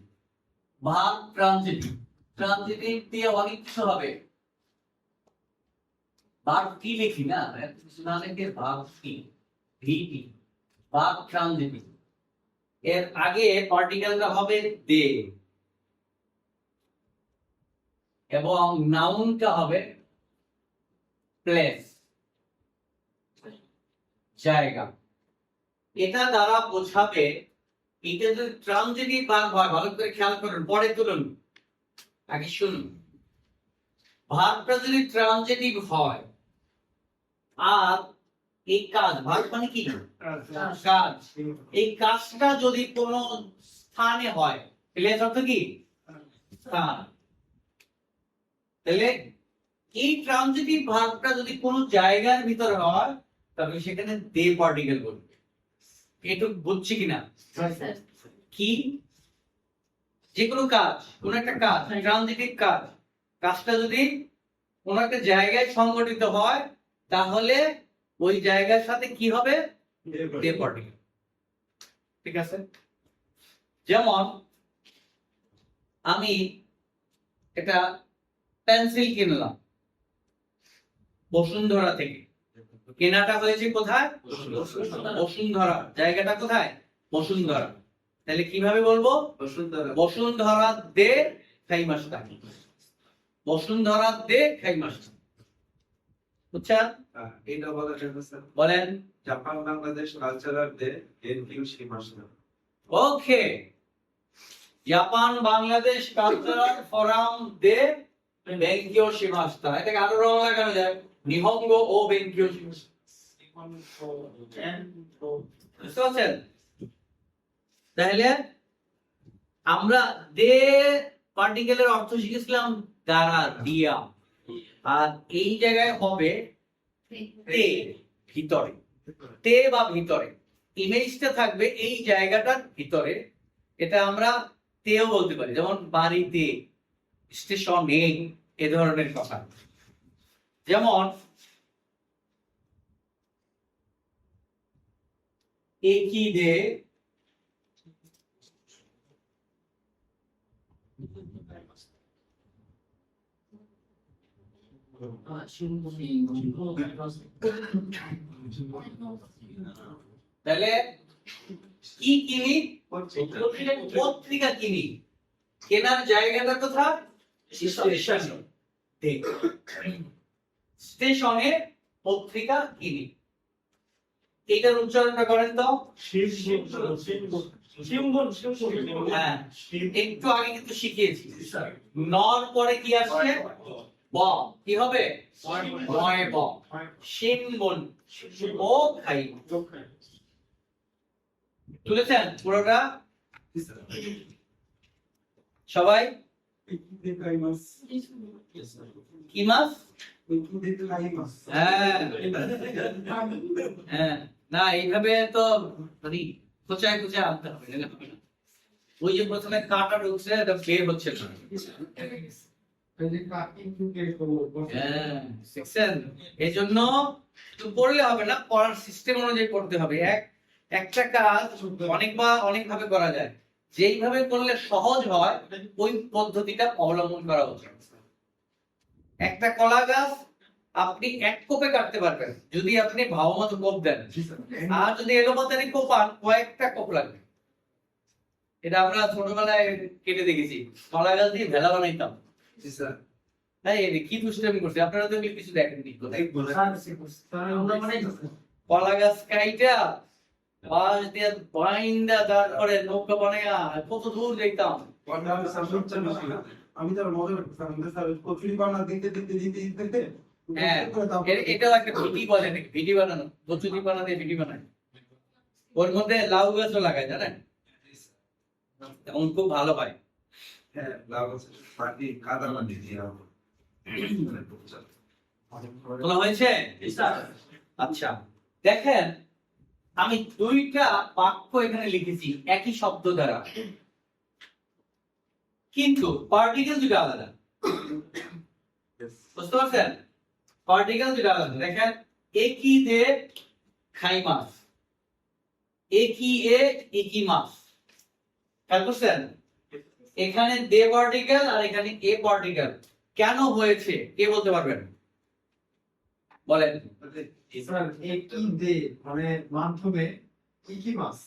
Speaker 1: ভাগ ট্রানজিটিভ, ট্রানজিটিভ দিয়ে অনেক কিছু হবে। ভাগ কি লিখি না, না লিখে ভাগ কি, ভিটি, ভাগ ট্রানজিটিভ। এর আগে পার্টিকেলটা হবে দে, এবং নাউনটা হবে প্লেস, জায়গা। এটা দ্বারা বোঝাবে, এটা যদি ট্রানজিটিভ ভাগ হয়, ভালো করে খেয়াল করুন, পরে তুলুন, আগে শুনুন। ভাগটা যদি ট্রানজিটিভ হয়, আর এই কাজ, ভাগ মানে কি? কাজ। এই কাজটা যদি কোনো স্থানে হয়, প্লেস অর্থ কি? স্থান। তাহলে এই ট্রানজিটিভ ভাগটা যদি কোনো জায়গার ভিতরে হয়, তবে সেখানে দে পার্টিকেল বলবে। একটু বুঝছি কিনা? কি? যে কোনো কাজ, কোন একটা কাজ, ট্রানজিটিভ কাজ, কাজটা যদি কোন একটা জায়গায় সংগঠিত হয়, তাহলে ওই জায়গার সাথে কি হবে? দে পার্টিকেল। ঠিক আছে? যেমন আমি একটা পেন্সিল কিনলাম বসুন্ধরা থেকে। কেনাটা হয়েছে কোথায়? বসুন্ধরা। জায়গাটা কোথায়? বসুন্ধরা। তাহলে কিভাবে বলবো?
Speaker 3: বসুন্ধরা
Speaker 1: বসুন্ধরা দে খাইমাস্তা, বসুন্ধরা দে খাইমাস্তা। বুঝছেন?
Speaker 3: এটা বলা যাবে স্যার
Speaker 1: বলেন।
Speaker 3: জাপান বাংলাদেশ কালচারাল ডে এনকিউ শিমাশনা
Speaker 1: ওকে, জাপান বাংলাদেশ কালচারাল ফোরাম দে বেঙ্কিও শিমাস্তা। এটাকে আরো রং লাগানো যায়, নিহঙ্গো ও বেঙ্কিও শিমাস্তা। বুঝতে পারছেন? তাহলে আমরা দে পার্টিকেলের অর্থ শিখেছিলাম দ্বারা, দিয়া, আর এই জায়গায় হবে তে, ভিতরে, তে বা ভিতরে। ইমেজটা থাকবে এই জায়গাটার ভিতরে। এটা আমরা তেও বলতে পারি, যেমন বাড়িতে, স্টেশনে, এ ধরনের কথা। যেমন একই দে তাহলে কি কিনি? পত্রিকা কিনি। কেনার জায়গাটা কোথায়? স্টেশনে। স্টেশনে পত্রিকা কিনি। এটার উচ্চারণটা করেন তো। হ্যাঁ, একটু আগে কিন্তু শিখিয়েছি। নর পরে কি আসছে? ব। কি হবে? ময় ব। শিনবন ও খাই। তুলেছেন পুরোটা সবাই? কি মাছ? হ্যাঁ হ্যাঁ, না এইভাবে তো মানে খোঁচায় খোঁচায় আনতে হবে, নাহলে হবে না। ওই যে প্রথমে কাটা ঢুকছে, এটা বের হচ্ছে না। হ্যাঁ, দেখছেন? এই জন্য তো পড়লে হবে না, পড়ার সিস্টেম অনুযায়ী পড়তে হবে। একটা কাজ অনেক ভাবে করা যায়, যেইভাবে করলে সহজ হয় ওই পদ্ধতিটা অবলম্বন করা উচিত। একটা কলা গাছ আপনি এক কোপে কাটতে পারবেন যদি আপনি ভাবমতো কোপ দেন, আর যদি এলোপাতারি কোপান কয়েকটা কোপ লাগবে। এটা আমরা ছোটবেলায় কেটে দেখেছি, কলা গাছ দিয়ে ভেলা বানাইতাম। তাই কি দুষ্টামি করছে, আপনারা তো এগুলো কিছু দেখেননি। আমরা মানে কলা গাছ কাইটা বাঁশ দিয়ে বাইন্দা তারপরে নৌকা বানাইয়া কত দূর যাইতাম।
Speaker 2: আমি তো মজা করতাম স্যার কচুরি বানা দিতে দিতে দিতে দিতে
Speaker 1: হ্যাঁ, এটাও একটা ভিডি বলে, ভিডি বানানো, কচুরি বানা দিয়ে ভিডি বানায়। ওর মধ্যে লাউ গাছও লাগায়, জানেন? এবং খুব ভালো হয়।
Speaker 3: হ্যাঁ লাগা পার্টি কাদা মাটি দিয়ে
Speaker 1: তোলা হয়েছে? আচ্ছা, দেখেন আমি দুইটা বাক্য এখানে লিখেছি একই শব্দ দ্বারা, কিন্তু পার্টিকেল দুটো আলাদা। বুঝতে পারছেন? পার্টিকেল দুটো আলাদা। দেখেন, একই দে খাই মাছ, একই মাছ। খেয়াল করছেন? এখানে দে পার্টিকেল আর এখানে এ পার্টিকেল। কেন হয়েছে কে বলতে পারবেন? বলেন।
Speaker 2: স্যার একই দে মানে মাধ্যমে একই মাস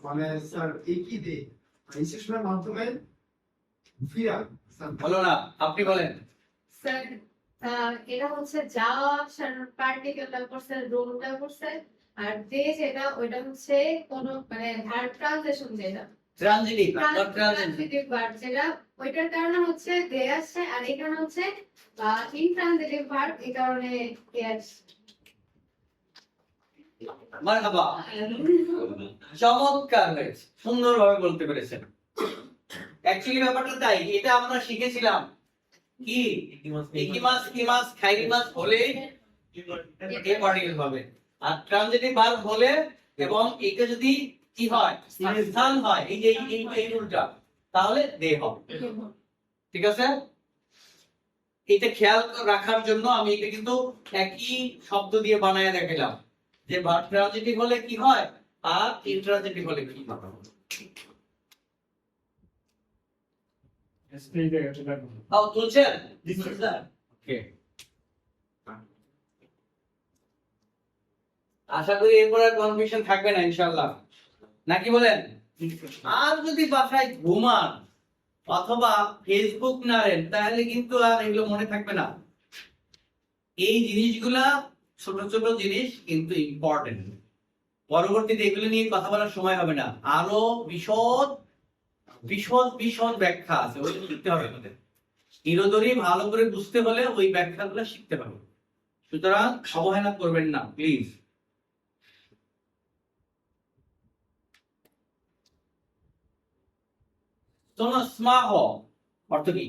Speaker 2: মানে স্যার একই দে বিশেষণের মাধ্যমে ফিরা স্যার
Speaker 1: বলো না, আপনি বলেন।
Speaker 4: স্যার এটা হচ্ছে যা পার্টিকেলটা করছে, রোলটা করছে, আর যে যেটা ওইটা হচ্ছে কোন মানে ভার্ব ট্রানজিশন, যেটা
Speaker 1: ট্রানজিটিভ
Speaker 4: ট্রানজিটিভ ভার্ব, যেটা ওইটার কারণে হচ্ছে দে আসছে, আর এই কারণে হচ্ছে ইনট্রানজিটিভ ভার্ব, এই কারণে দে আসছে।
Speaker 1: মারহাবা, চমৎকার হয়েছে, সুন্দরভাবে বলতে পেরেছেন। অ্যাকচুয়ালি ব্যাপারটা তাই, এটা আমরা শিখেছিলাম কি একই মাছ কি মাছ খাইরি মাছ হলে এ পার্টিকেল হবে, আর ট্রানজিটিভ ভার্ব হলে এবং এটা যদি কি হয় স্থান হয়, এই যে এই রুলটা, তাহলে দে হবে। ঠিক আছে? এটা খেয়াল রাখার জন্য আমি এটা কিন্তু একই শব্দ দিয়ে বানায় দেখালাম যে ভার্ব ট্রানজিটিভ হলে কি হয় আর ইন্ট্রানজিটিভ হলে কি হয়। তুলছেন? ওকে, আশা করি এরপর আর কনফিউশন থাকবে না ইনশাআল্লাহ, নাকি বলেন? আর যদি বাসায় ঘুমান অথবা ফেসবুক নাড়েন তাহলে কিন্তু আর এগুলো মনে থাকবে না। এই জিনিসগুলা ছোট ছোট জিনিস কিন্তু ইম্পর্টেন্ট। পরবর্তীতে এগুলো নিয়ে কথা বলার সময় হবে না, আরো বিশদ বিশদ বিশদ ব্যাখ্যা আছে, ওইগুলো শিখতে হবে আমাদের। হিরোদরি ভালো করে বুঝতে হলে ওই ব্যাখ্যাগুলো শিখতে হবে। সুতরাং অবহেলা করবেন না প্লিজ। সোনো স্মাহ অর্থ কি?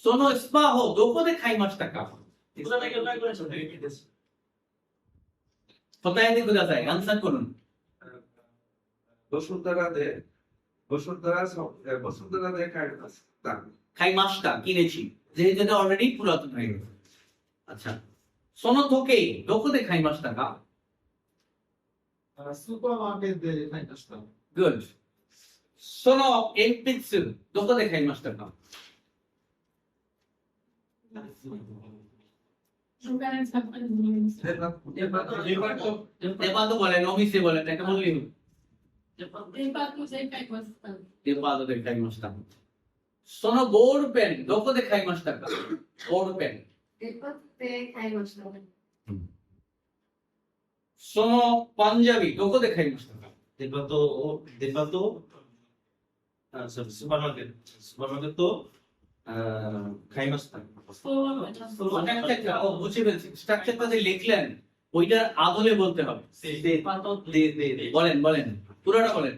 Speaker 1: সোনো স্মাহ দোকোদে খাইমাশিতা কা? কোথায় থেকে কোথায় আনসার করুন।
Speaker 6: বসুন্ধরা দে
Speaker 1: খাইমাশিতা কিনেছি, যেহেতু এটা অলরেডি পুরাতন হয়ে গেছে। আচ্ছা, সোনো তোকে দোকোদে খাইমাশিতা কা?
Speaker 2: সুপারমার্কেট দে খাইমাশিতা।
Speaker 1: গুড। সোনো এনপিৎসু দোকোদে খাইমাশিতা কা? দেবাদো বলেন, অমিসে বলেন, এটা বললেই হবে। দেবাদো দে খাইমাশিতা। সোনো বোল পেন দোকোদে খাইমাশিতা কা? বোল পেন।
Speaker 4: এরপরে খাইমাশিতা।
Speaker 1: সোনো পাঞ্জাবি দোকোদে খাইমাশিতা কা?
Speaker 3: সুপারমার্কেট তো খাইমাশিতা।
Speaker 1: ও বুঝে ফেলছি, স্ট্রাকচারটা যে লিখলেন ওইটার আদলে বলতে হবে। বলেন বলেন, পুরোটা বলেন,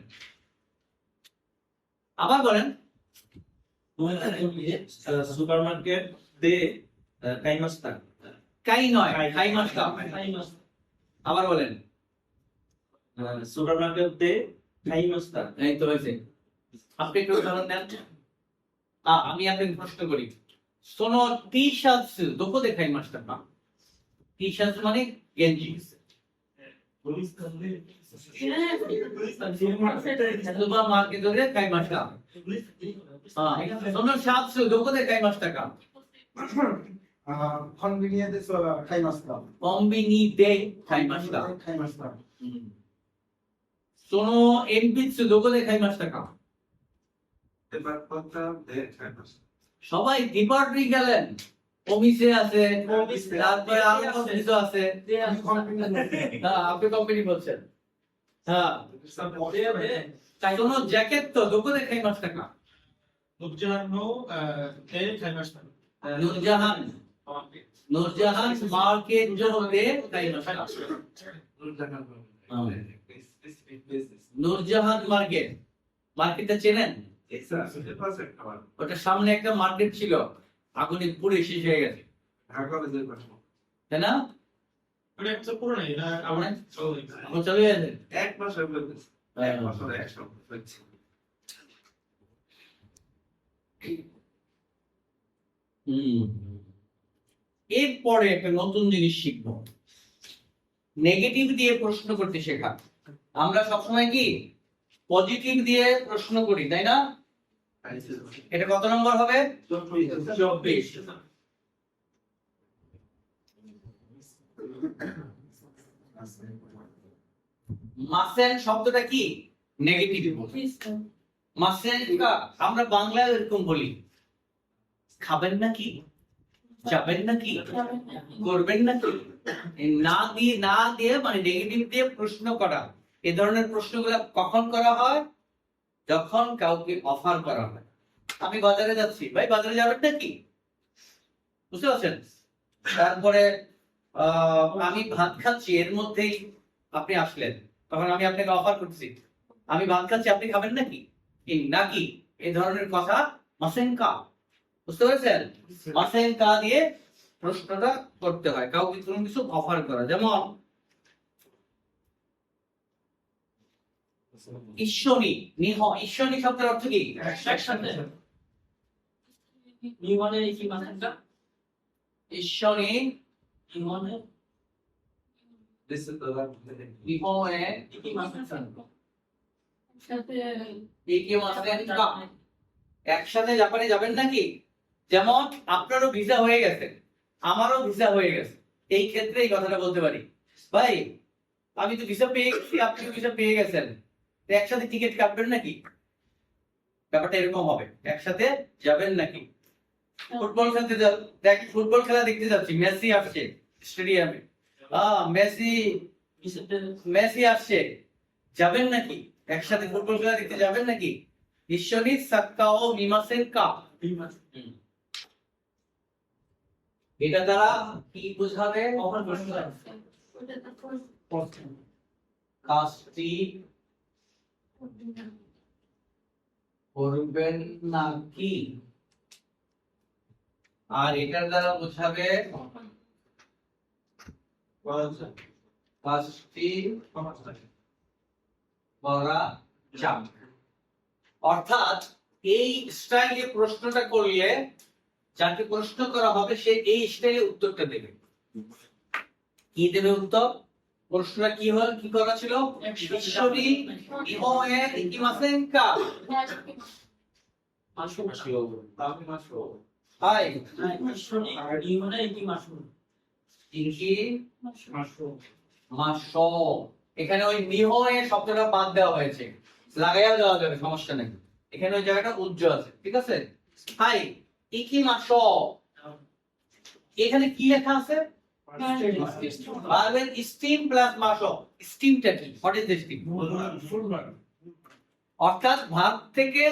Speaker 1: আবার বলেন।
Speaker 3: সুপারমার্কেট দে খাইমাশিতা।
Speaker 1: কাই নয়, খাইমাশিতা। আবার বলেন।
Speaker 3: সুপারমার্কেট দে খাইমাশিতা।
Speaker 1: এই তো হয়েছে। আপনি একটু উদাহরণ দেন। আমি আপনাকে প্রশ্ন করি, সোনো টি শার্টস দোকোদে খাইমাশিতা কা? টি শার্টস মানে গেঞ্জি। সুপার মার্কেট দে খাইমাশিতা। সোনো শার্টস দোকোদে খাইমাশিতা কা?
Speaker 2: কনভিনিয়েন্ট খাইমাশিতা।
Speaker 1: কম্বিনি দে খাইমাশিতা।
Speaker 2: খাইমাশিতা।
Speaker 1: সোনো এনপিৎসু দোকোদে খাইমাশিতা কা? সবাই ডিপার্টমেন্টে গেলেন, অফিসে আছে, তারপরে আরো কত কিছু আছে। হ্যাঁ, আপনি কোম্পানি বলছেন। হ্যাঁ, সোনো জ্যাকেট তো দোকোদে খাইমাশিতা কা? নূরজাহান নূরজাহান মার্কেট দে খাইমাশিতা। নূরজাহান মার্কেট, মার্কেটটা চেনেন? ওটা সামনে একটা মার্কেট ছিল, আগুনে পুড়ে শেষ হয়ে গেছে, তাই না? এখন চলে গেছে। এরপরে একটা নতুন জিনিস শিখবো, নেগেটিভ দিয়ে প্রশ্ন করতে শেখা। আমরা সবসময় কি পজিটিভ দিয়ে প্রশ্ন করি, তাই না? এটা কত নম্বর হবে? 24। মাসেন শব্দটা কি? নেগেটিভ। মাসেন কা আমরা বাংলায় এরকম বলি, খাবেন নাকি, যাবেন নাকি, করবেন নাকি। না দিয়ে মানে নেগেটিভ দিয়ে প্রশ্ন করা। এ ধরনের প্রশ্নগুলো কখন করা হয়? যখন কাউকে অফার করা হয়। আমি বাজারে যাচ্ছি, ভাই বাজারে যাবেন নাকি, বুঝতে পারছেন? তারপরে আমি ভাত খাচ্ছি, এর মধ্যেই আপনি আসলেন, তখন আমি আপনাকে অফার করছি, আমি ভাত খাচ্ছি, আপনি খাবেন নাকি, নাকি এই ধরনের কথা মাসেনকা, বুঝতে পেরেছেন? মাসেনকা দিয়ে প্রশ্নটা করতে হয়, কাউকে কোনো কিছু অফার করা। যেমন ঈশ্বরী নিহ, ঈশ্বরী শব্দের অর্থ কি? একসাথে ঈশ্বরী একসাথে জাপানে যাবেন নাকি। যেমন আপনারও ভিসা হয়ে গেছে, আমারও ভিসা হয়ে গেছে, এই ক্ষেত্রে এই কথাটা বলতে পারি, ভাই আমি তো ভিসা পেয়ে গেছি, আপনি ভিসা পেয়ে গেছেন, তো একসাথে টিকিট কাটবেন নাকি? ব্যাপারটা এরকম হবে, একসাথে যাবেন নাকি? ফুটবল খেলতে যাও, দেখ ফুটবল খেলা দেখতে যাচ্ছি, মেসি আসছে স্টেডিয়ামে, মেসি মেসি আসছে, যাবেন নাকি? একসাথে ফুটবল খেলা দেখতে যাবেন নাকি? ঈশ্বরী সাক্কাও মিমাসেন কা, এটা দ্বারা কি বোঝাবে? কাজটি করবেন নাকি, আর এটার দ্বারা বোঝাবে কাজটি করা যাবে। অর্থাৎ এই স্টাইলে প্রশ্নটা করলে যাকে প্রশ্ন করা হবে সে এই স্টাইলে উত্তরটা দেবে। কি দেবে উত্তর? প্রশ্নটা কি হল, কি করা ছিল? ঈশ্বরী ইমোয়ে ইকিমাসেনকা, হাই ইনকি মাসো। এখানে ওই নিহয়ে শব্দটা বাদ দেওয়া হয়েছে, লাগাইয়া দেওয়া যাবে, সমস্যা নেই। এখানে ওই জায়গাটা উজ্জ্বল আছে, ঠিক আছে? হাই ইকি মাসো, এখানে কি লেখা আছে? ভার্বের স্টিম প্লাস মাসো। স্টিমটা কি? What is the steam? অর্থাৎ ভার্ব থেকে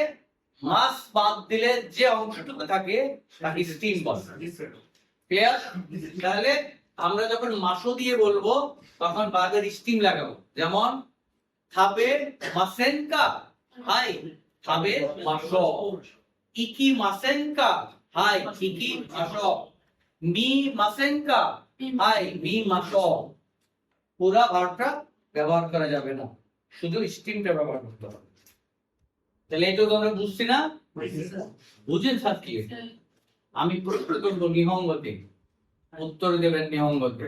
Speaker 1: মাস বাদ দিলে যে অংশটুকু থাকে তাকে স্টিম বলে। ক্লিয়ার? তাহলে আমরা যখন মাসো দিয়ে বলবো তখন ভার্বের স্টিম লাগাবো, যেমন খাবে মাসেনকা, হাই খাবে মাসো। ইকি মাসেনকা, হাই ইকি মাসো। মি মাসেনকা, হাই মি মাসো। পুরা ভার্বটা ব্যবহার করা যাবে না, শুধু স্টিমটা ব্যবহার করতে হবে। তাহলে এটা তো আমরা বুঝছি না? বুঝেন ছাত্রী? আমি প্রশ্ন করবো নিহঙ্গতে, উত্তর দেবেন নিহঙ্গতে।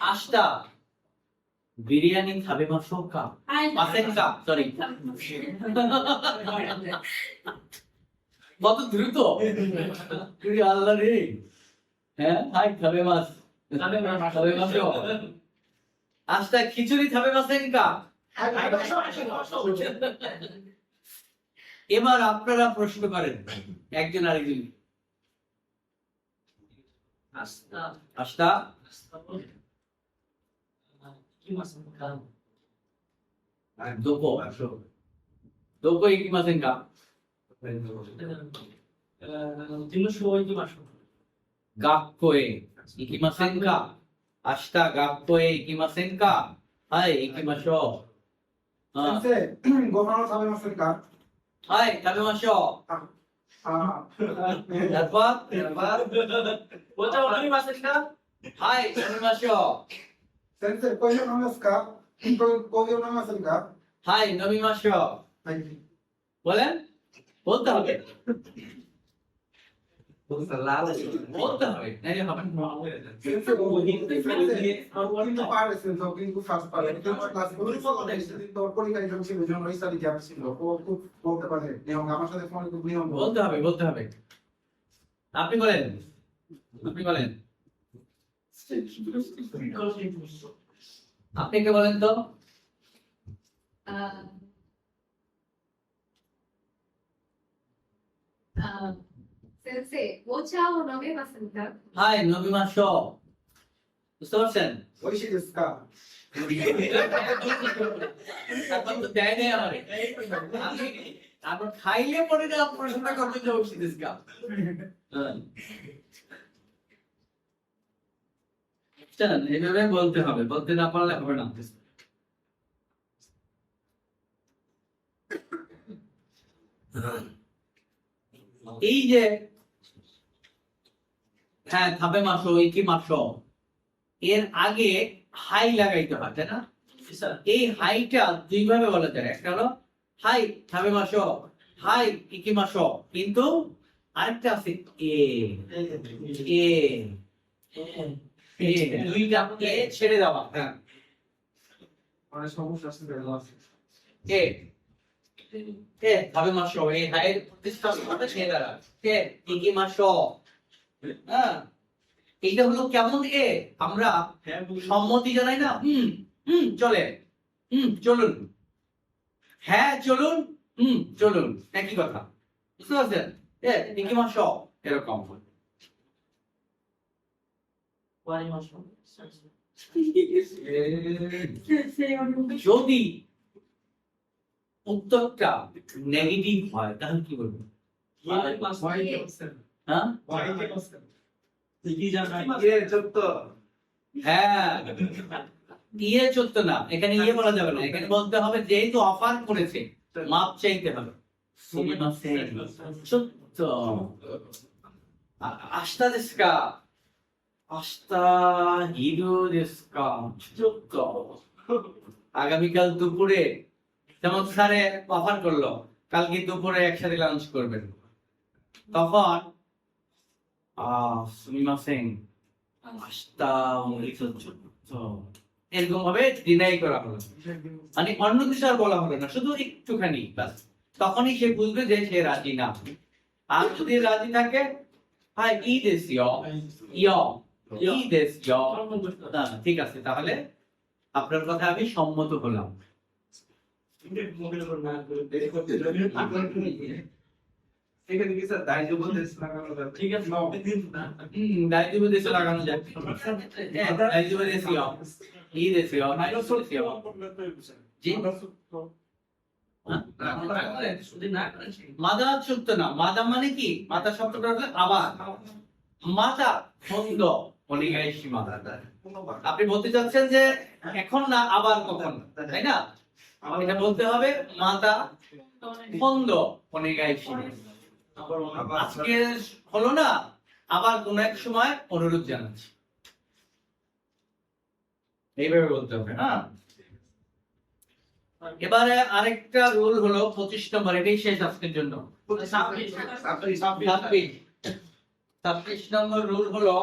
Speaker 1: আস্তা বিরিয়ানি খাবে মাসোকা, মাসেনকা, সরি। কত দ্রুত, আল্লাহ রে। হ্যাঁ, হাই খাবে মাছ, খাবে মাসো। আস্তা খিচুড়ি খাবে মাসেনকা। এবার আপনারা প্রশ্ন করেন একজন আরেকজন। আস্তা দোপো, দোপো ইকিমাসেনকা। গাক্কোয়ে ইকিমাসেনকা। আস্তা গাক্কোয়ে ইকিমাসেনকা, হাই ইকিমাশো।
Speaker 6: Sensei, governo sabe mais ficar.
Speaker 1: হাই খাবে মাসো। তারপর হাই খাবে মাসো।
Speaker 6: Sensei, qual é o nome desse carro? Qual é o nome desse carro?
Speaker 1: হাই নমি মাসো। বলেন, বলতে হবে, বলতে হবে, নাইলে হবে না।
Speaker 6: Sensei, quinto para, sensei, quinto faz para. Então, nós classificamos então, por aí que a gente não está ligado assim, volta para ele. Não, a marcha de fome do Leão.
Speaker 1: বলতে হবে, বলতে হবে। আপনি বলেন, আপনি বলেন, আপনি কে বলেন তো?
Speaker 4: Sensei, ওচাও নমে মাসেনকা।
Speaker 1: হাই নবী মাসো। বুঝতে পারছেন?
Speaker 6: Hoje desse carro.
Speaker 1: এখন তো দেয় নেই আমারে। আপনি খাইলে পরে না প্রশ্নটা করতে যাবো সিরিজ গা। বুঝছেন? এইভাবে বলতে হবে, বলতে না পারলে হবে না। এই যে হ্যাঁ খাবে মাসো, ইকি মাসো, এর আগে হাই লাগাইতে হয়, তাই না? এই হাইটা দুই ভাবে বলা যায়, একটা হলো হাই খাবে মাসো, হাই ইকি মাসো, কিন্তু আরেকটা আছে এ, এ, এ, দুইটা এ ছেড়ে দেওয়া। হ্যাঁ,
Speaker 6: Olha, só vamos já se ver lá.
Speaker 1: এ, এ খাবে মাসো, এই হাইয়ের প্রতিষ্ঠা হবে সে দ্বারা। এ ইকি মাসো, হ্যাঁ, এইটা হলো কেমন এ, আমরা
Speaker 2: হ্যাঁ বলি।
Speaker 1: সম্মতি জানাই না, চলে, চলুন, হ্যাঁ চলুন, চলুন, একই কথা, বুঝতে পারছেন? কি মাস এরকম। যদি উত্তরটা নেগেটিভ হয় তাহলে কি বলবো? হ্যাঁ, হ্যাঁ, ইয়ে চলত না, এখানে ইয়ে বলা যাবে না, এখানে বলতে হবে যেহেতু অফার করেছে মাপ চাইতে হবে। চুত্ত আস্তা দেশকা, আস্তা হিরো দেশকা, চুত্ত। আগামীকাল দুপুরে যেমন স্যারে অফার করলো কালকে দুপুরে একসাথে লাঞ্চ করবেন, তখন সুমিমাসেন আস্তা এরকম ভাবে ডিনাই করা হলো, মানে অন্য কিছু আর বলা হলো না, শুধু একটুখানি ব্যাস। তখনই সে বুঝবে যে সে রাজি না। আর যদি রাজি থাকে, হ্যাঁ ই দেশ ই দেশ, ঠিক আছে, তাহলে আপনার কথা আমি সম্মত হলাম।
Speaker 6: এখানে কি স্যার দায়িত্ব দেশ লাগানো যাবে?
Speaker 2: ঠিক আছে,
Speaker 1: দায়িত্ব দেশে লাগানো যায়, দায়িত্ব দেশে ই দেশে জি মাদা চুক্ত না, মাদা মানে কি? মাদা শব্দটা হলো আবার, মাদা ছন্দ অনিগাইশি মাদা। আপনি বলতে চাচ্ছেন যে এখন না আবার কখন, তাই না? এটা বলতে হবে মাদা ছন্দ অনিগাইশি, আজকে হলো না, আবার কোন এক সময় অনুরোধ জানাচ্ছি, এইভাবে বলতে হবে। হ্যাঁ, এবারে আরেকটা রুল হলো 25 নম্বর, এটাই শেষ আজকের জন্য। 26 নম্বর রুল হলো,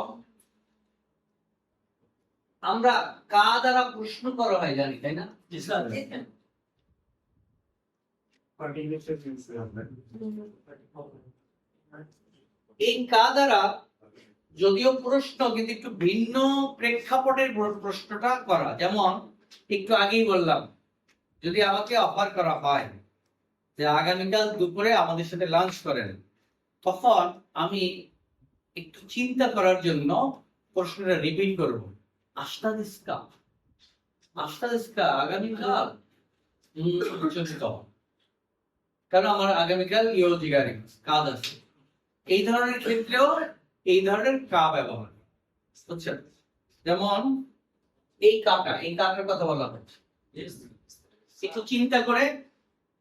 Speaker 1: আমরা কা দ্বারা প্রশ্ন করা হয় জানি, তাই না? এই কা দ্বারা যদিও প্রশ্ন, কিন্তু একটু ভিন্ন প্রেক্ষাপটের প্রশ্নটা করা। যেমন একটু আগেই বললাম, যদি আমাকে অফার করা হয় যে আগামীকাল দুপুরে আমাদের সাথে লাঞ্চ করেন, তখন আমি একটু চিন্তা করার জন্য প্রশ্নটা রিপিট করব, আস্তা দেশকা আগামীকাল, কারণ আমার আগামীকাল ইয়োজিগারি কাজ আছে। এই ধরনের ক্ষেত্রেও এই ধরনের কা ব্যবহার, বুঝছেন? যেমন এই কাটার কথা বলা হচ্ছে, একটু চিন্তা করে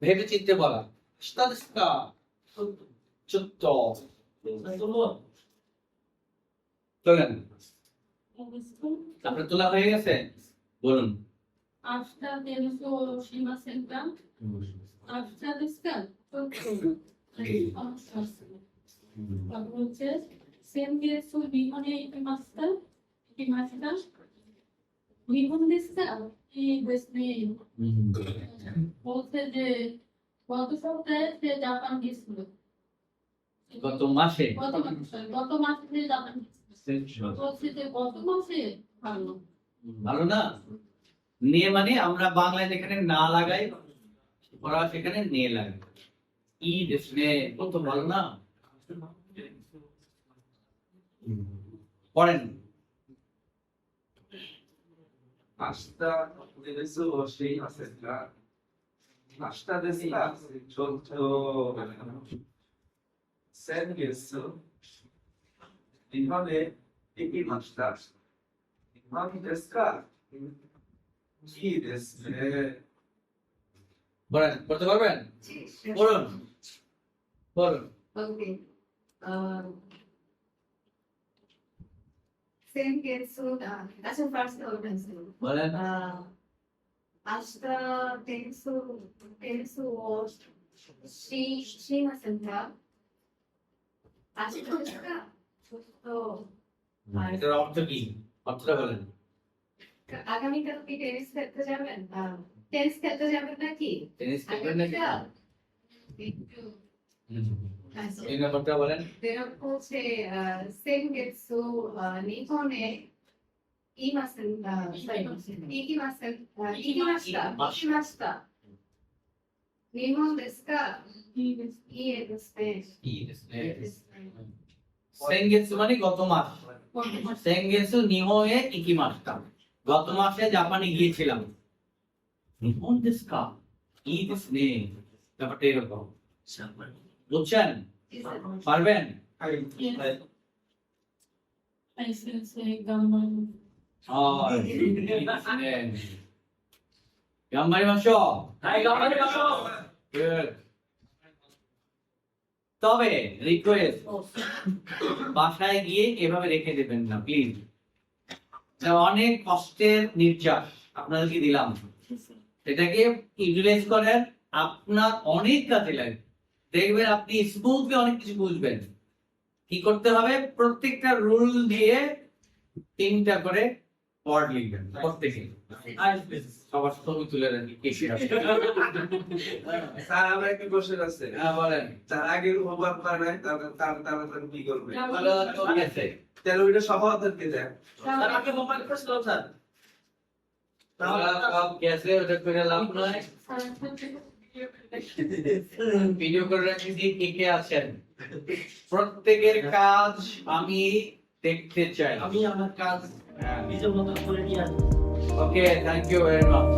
Speaker 1: ভেবে চিন্তে বলা, চলেন, আপনার তোলা হয়ে গেছে, বলুন।
Speaker 7: বলছে যে গত সপ্তাহে সে জাপান গেছিল,
Speaker 1: গত মাসে
Speaker 7: গত মাসে সে জাপান গেছিল, বলছে যে গত মাসে ভালো
Speaker 1: ভালো না, নিয়ে মানে আমরা বাংলায় যেখানে না লাগাই ওরা সেখানে নিয়ে লাগাই, ই দেশে কত ভালো না। পড়েন,
Speaker 6: Hasta desu oshi aseska. Hasta deska. Chotto. Sen gesu. Inhone ikimashita. Inhone deska. Ji desu ne.
Speaker 1: পড়েন, পড়তে পারবেন? পড়ুন, পড়ুন।
Speaker 4: Okay. Same case, so that's the first ordinance.
Speaker 1: বলেন।
Speaker 4: Ashta tensu was she mustn't have. Ashta deska. So
Speaker 1: এটার অর্থ কি? অর্থটা বলেন।
Speaker 4: আগামীকাল কি টেনিস খেলতে যাবেন? টেনিস খেলতে যাবেন নাকি?
Speaker 1: টেনিস খেলবেন নাকি?
Speaker 4: একটু আচ্ছা।
Speaker 1: এই নম্বরটা বলেন।
Speaker 4: যেরকম হচ্ছে সেনগেটসু নিহনে ইমাসেন ইকিমাসেন ইকিমাশিতা নিহন দেসু কা ইয়ে দেসু নে।
Speaker 1: いいですね。先月মানে গত মাস।先月日本へ行きました。গত মাসে জাপানে গিয়েছিলাম। 日本ですか。いいですね。ব্যাপারটা এরকম। বুঝছেন? পারবেন?
Speaker 7: はい、先生、頑張ります。
Speaker 1: হয়। いいですね。頑張りましょう。
Speaker 3: はい、頑張りましょう。
Speaker 1: Good. তবে রিকোয়েস্ট বাসায় গিয়ে এভাবে রেখে দেবেন না প্লিজ। অনেক কষ্টের নির্যাস আপনাদেরকে দিলাম, এটাকে ইউটিলাইজ করেন, আপনার অনেক কাজে লাগবে। দেখবেন আপনি স্মুথলি অনেক কিছু বুঝবেন। কি করতে হবে, প্রত্যেকটা রুল দিয়ে 3টা করে ওয়ার্ড লিখবেন প্রত্যেকে। সবার ছবি তুলে রাখি কে কে আসছে।
Speaker 3: স্যার আমার একটা কোশ্চেন আছে।
Speaker 1: হ্যাঁ বলেন।
Speaker 3: তার আগে হোমওয়ার্ক করে নাই তার কি করবে?
Speaker 1: ভালো তো আছে।
Speaker 3: তাহলে ওইটা সভাপতিকে দেয়।
Speaker 1: স্যার আপনি মোবাইল করছিলাম স্যার। তাহলে সব গ্যাসে ওটা করে লাভ নয়। ভিডিও করে রাখি যে কে কে আছেন। প্রত্যেকের কাজ আমি দেখতে চাই।
Speaker 5: আমি আমার কাজ
Speaker 1: হ্যাঁ।
Speaker 5: নিজের মতো করে নিয়ে আসবো।
Speaker 1: ওকে, থ্যাংক ইউ ভেরি মাচ।